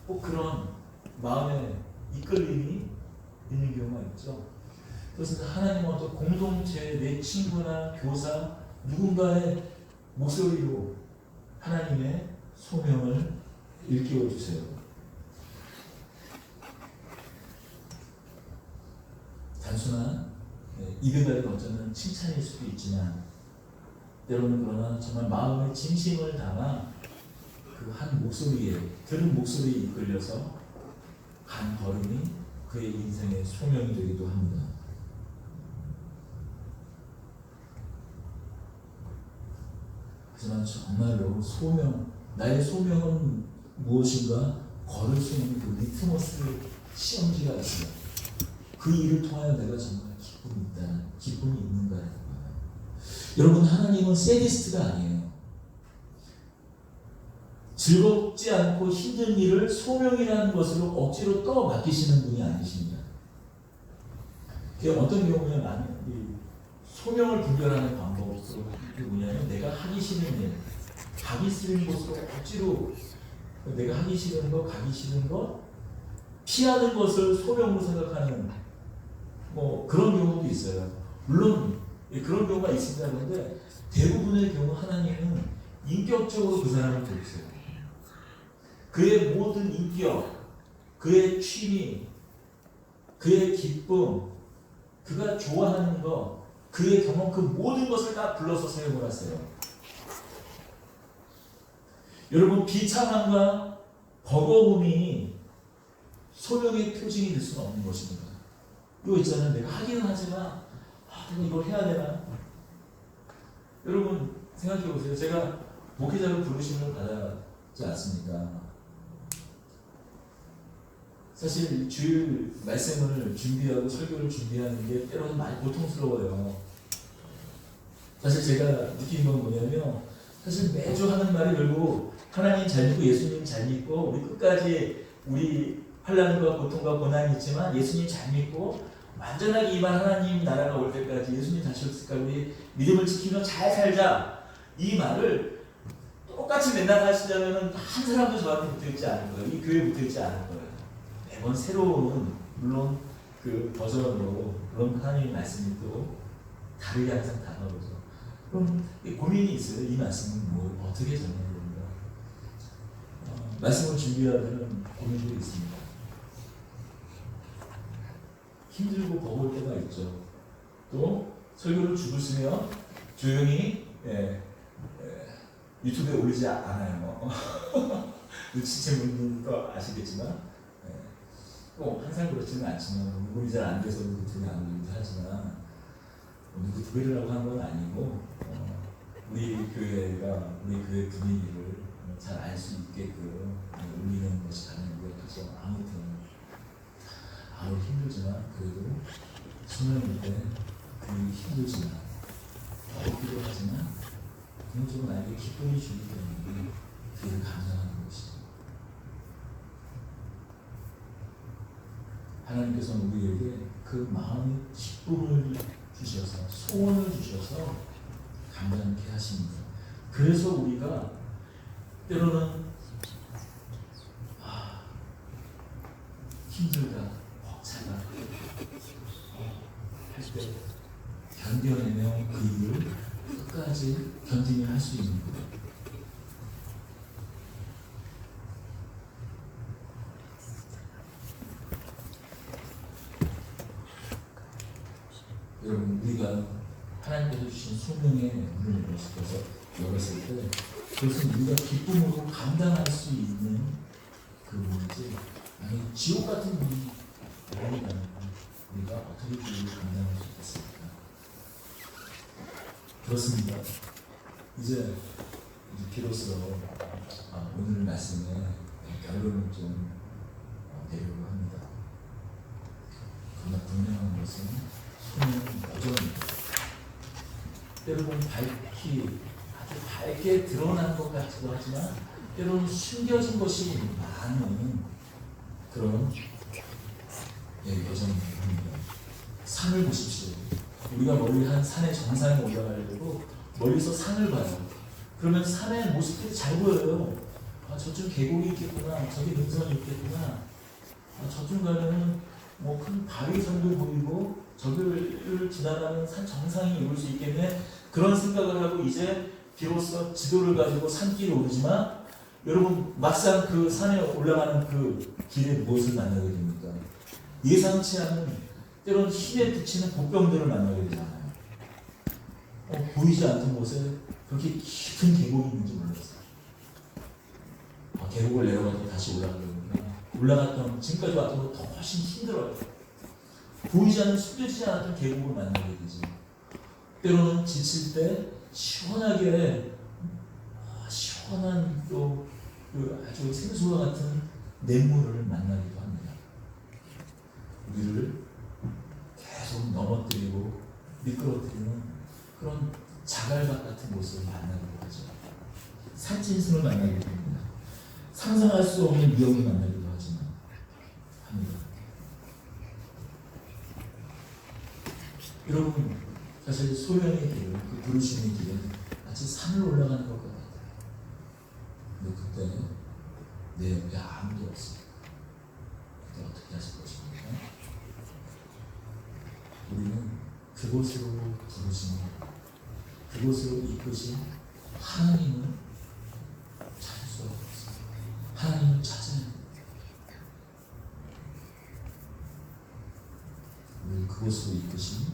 꼭 그런 마음의 이끌림이 있는 경우가 있죠. 그래서 하나님은 어떤 공동체, 내 친구나 교사, 누군가의 목소리로 하나님의 소명을 일깨워 주세요. 단순한 이별의 어쩌면 칭찬일 수도 있지만, 여러분 그러나 정말 마음의 진심을 담아 그 한 목소리에, 들은 목소리에 이끌려서 간 걸음이 그의 인생의 소명이 되기도 합니다. 하지만 정말로 소명, 나의 소명은 무엇인가 걸을 수 있는 그 리트머스 시험지가 있어요. 그 일을 통하여 내가 정말 기쁨이 있는가라는 거예요. 여러분, 하나님은 세디스트가 아니에요. 즐겁지 않고 힘든 일을 소명이라는 것으로 억지로 맡기시는 분이 아니십니다. 그게 어떤 경우냐면, 소명을 분별하는 방법이 뭐냐면, 내가 하기 싫은 일, 가기 싫은 곳으로 억지로 내가 하기 싫은 거, 가기 싫은 거, 피하는 것을 소명으로 생각하는 그런 경우도 있어요. 물론 그런 경우가 있습니다. 그런데 대부분의 경우 하나님은 인격적으로 그 사람을 보세요. 그의 모든 인격, 그의 취미, 그의 기쁨, 그가 좋아하는 것, 그의 경험, 그 모든 것을 다 불러서 사용을 하세요. 여러분, 비참함과 버거움이 소명의 표징이 될 수는 없는 것입니다. 이거 있잖아요. 내가 하기는 하지만 이걸 해야 되나? 여러분 생각해 보세요. 제가 목회자로 부르심을 받았지 않습니까? 사실 주일 말씀을 준비하고 설교를 준비하는 게 때로는 많이 고통스러워요. 사실 제가 느낀 건 뭐냐면, 사실 매주 하는 말이 결국 하나님 잘 믿고 예수님 잘 믿고 우리 끝까지 우리 환난과 고통과 고난이 있지만 예수님 잘 믿고 완전하게 임한 하나님 나라가 올 때까지 예수님 다시 올 때까지 우리 믿음을 지키며 잘 살자, 이 말을 똑같이 맨날 하시자면 한 사람도 저한테 붙어있지 않을 거예요. 이 교회에 붙어있지 않을 거예요. 매번 새로운, 물론 그 버전으로, 물론 하나님의 말씀이 또 다르게 항상 다가오죠. 그럼 고민이 있어요. 이 말씀은 뭐 어떻게 전해야 됩니까? 말씀을 준비하는 고민도 있습니다. 힘들고 버거울 때가 있죠. 또 설교를 죽으시며 조용히 유튜브에 올리지 않아요. 눈치챈 분들도 아시겠지만, 꼭 항상 그렇지는 않지만, 누군이 잘 안 돼서 유튜브에 안 올리기도 하지만, 누구 특별이라고 한 건 아니고, 우리 교회가 우리 교회 분위기를 잘 알 수 있게끔 올리는 것이 가능하고요. 그래서 아무튼 아무리 힘들지만 그래도 소명일 때 그 힘들지만 어렵기도 하지만 그것으로 나에게 기쁨이 주기 때문에 그를 감사하는 것이죠. 하나님께서는 우리에게 그 마음의 기쁨을 주셔서, 소원을 주셔서 감당케 하십니다. 그래서 우리가 때로는 힘들다, 벅차다 할 때 견뎌내며 그 일을 끝까지 견디며 할 수 있는 거예요. 여러분, 우리가 하나님께서 주신 소명의 문을 열었을 때 그것은 우리가 기쁨으로 감당할 수 있는 그 문이지, 아니 지옥 같은 문이 열리면 우리가 어떻게 그 일을 감당할 수 있겠습니까? 그렇습니다. 이제 비로소 오늘 말씀의 결론을 좀 내려고 합니다. 그러나 분명한 것은 소명은 여전히 때로는 아주 밝게 드러난 것 같기도 하지만 때로는 숨겨진 것이 많은 그런 여정이 됩니다. 산을 보십시오. 우리가 멀리 한 산의 정상에 올라가려고 멀리서 산을 봐요. 그러면 산의 모습들이 잘 보여요. 저쪽 계곡이 있겠구나, 저기 능선이 있겠구나, 저쪽 가면은 뭐 큰 바위섬도 보이고 저기를 지나가는 산 정상이 이룰 수 있겠네, 그런 생각을 하고 이제 비로소 지도를 가지고 산길에 오르지만, 여러분 막상 그 산에 올라가는 그 길에 무엇을 만나게 됩니까? 예상치 않은, 때로는 힘에 부치는 복병들을 만나게 되잖아요. 보이지 않던 곳에 그렇게 깊은 계곡이 있는지 몰랐어요. 계곡을 내려가서 다시 올라가려구나. 올라갔던, 지금까지 왔던 것보다 훨씬 힘들어요. 보이지 않는, 숨겨지지 않았던 계곡을 만나게 되죠. 때로는 지칠 때 시원하게, 시원한 또 아주 생수와 같은 냇물을 만나기도 합니다. 우리를 계속 넘어뜨리고 미끄러뜨리는 그런 자갈밭 같은 곳을 만나기도 하죠. 산짐승을 만나기도 합니다. 상상할 수 없는 위험을 만나기도 하지만 합니다. 여러분, 사실 소명의 길, 그 부르심의 길은 마치 산을 올라가는 것 같아요. 근데 그때 내 옆에 아무도 없어요. 그때 어떻게 하실 것입니까? 우리는 그곳으로 부르시는, 그곳으로 이끄신 하나님을 찾을 수가 없어요. 하나님을 찾아야 합니다. 우리를 그곳으로 이끄신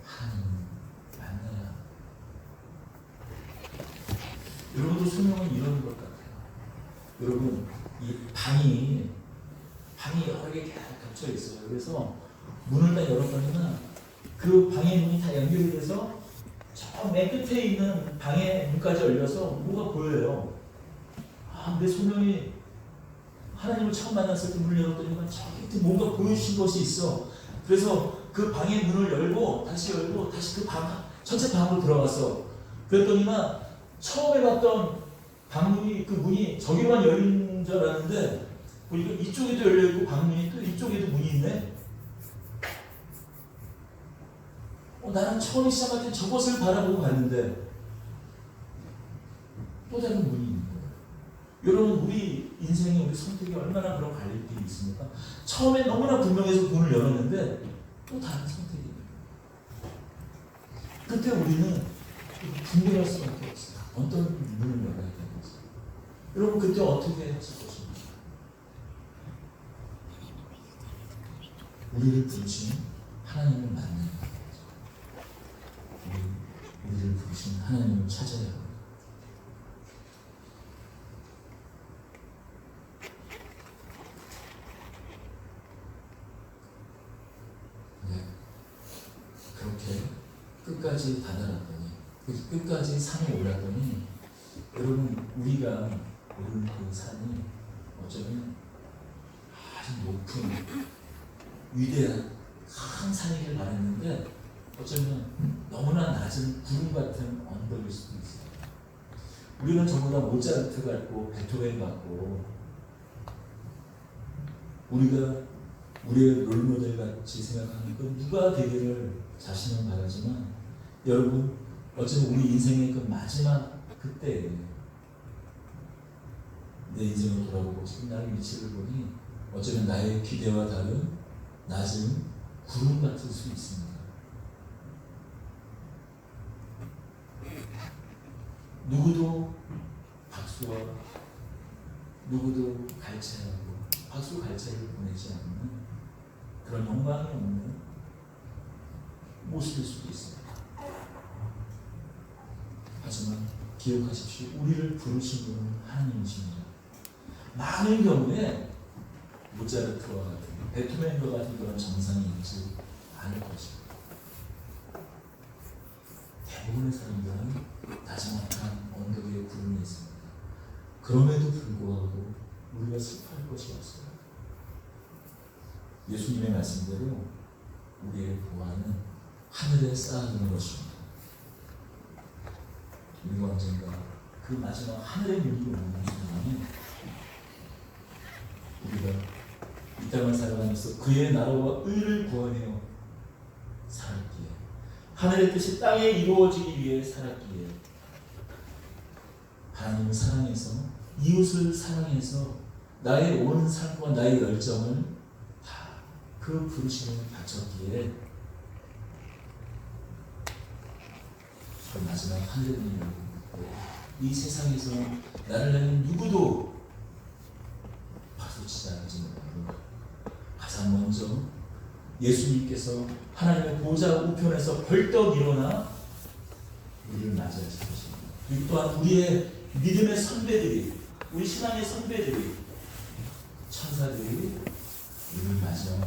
하나님을 만나야 합니다. 여러분도 소명은 이런 것 같아요. 여러분, 이 방이 여러 개 겹쳐 있어요. 그래서 문을 딱 열었더니만 그 방의 문이 다 연결이 돼서 저 맨 끝에 있는 방의 문까지 열려서 뭐가 보여요. 내 소명이 하나님을 처음 만났을 때 문을 열었더니 저 끝에 뭔가 보여주신 것이 있어. 그래서 그 방의 문을 열고 다시 그 방 전체 방으로 들어갔어. 그랬더니만 처음에 봤던 방문이 그 문이 저기만 열린 줄 알았는데 보니까 이쪽에도 열려 있고 방문이 또 이쪽에도 문이 있네. 나는 처음에 시작할 때 저것을 바라보고 갔는데 또 다른 문이 있는 거예요. 여러분, 우리 인생에 우리 선택이 얼마나 그런 갈림길이 있습니까? 처음에 너무나 분명해서 문을 열었는데 또 다른 선택이 있는 거예요. 그때 우리는 분별할 수밖에 없어요. 어떤 문을 열어야 되는지. 여러분, 그때 어떻게 하실 것입니까? 우리를 부르신 하나님을 만나는 거죠. 우리를 부르신 하나님을 찾아야 합니다. 그렇게 끝까지 다다랐더니, 끝까지 산에 올랐더니, 여러분, 우리가 오른 그 산이 어쩌면 아주 높은 위대한 큰 산이길 바랬는데 어쩌면 너무나 낮은 구름 같은 언덕일 수도 있어요. 우리는 전부 다 모차르트 같고 베토벤 같고 우리가 우리의 롤모델 같이 생각하는 그 누가 되기를 자신은 바라지만 여러분, 어쩌면 우리 인생의 그 마지막 그때 내 인생을 돌아보고 지금 나의 위치를 보니 어쩌면 나의 기대와 다른 낮은 구름 같을 수 있습니다. 누구도 박수와 누구도 갈채하고 박수 갈채를 보내지 않는 그런 영광이 없는 모습일 수도 있습니다. 하지만 기억하십시오. 우리를 부르신 분은 하나님이십니다. 많은 경우에 모차르트와 같은 베토벤과 같은 그런 정상이 있지 않을 것입니다. 대부분의 사람들은 나지막한 언덕 위에 구름이 있습니다. 그럼에도 불구하고 우리가 슬퍼할 것이 없어요. 예수님의 말씀대로 우리의 보화는 하늘에 쌓아두는 것입니다. 우리가 언젠가 그 마지막 하늘의 문이 오는 순간에 우리가 이 땅을 살아가면서 그의 나라와 의를 구하며 살았기에, 하늘의 뜻이 땅에 이루어지기 위해 살았기에, 하나님을 사랑해서 이웃을 사랑해서 나의 온 삶과 나의 열정을 다 그 부르심을 바쳤기에 그 마지막 하늘의 문이 열리고 이 세상에서 나를 향해 누구도 박수치지 않을지 몰라도 가장 먼저 예수님께서 하나님의 보좌 우편에서 벌떡 일어나 우리를 맞이하실 것입니다. 그리고 또한 우리의 믿음의 선배들이, 우리 신앙의 선배들이, 천사들이 우리를 맞이하며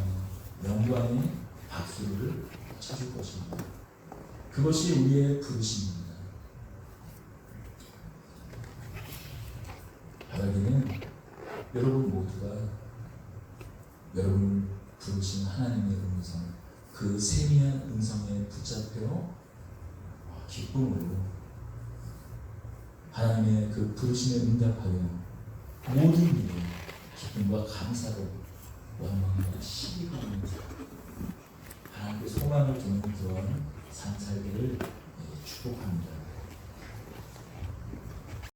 영광의 박수를 쳐줄 것입니다. 그것이 우리의 부르심입니다. 바라기는 여러분 모두가 여러분을 부르신 하나님의 음성, 그 세미한 음성에 붙잡혀 기쁨으로 하나님의 그 부르심에 응답하여 모든 일에 기쁨과 감사로 원망과 시기가 있는 하나님께 소망을 두는 그런 삶 살기를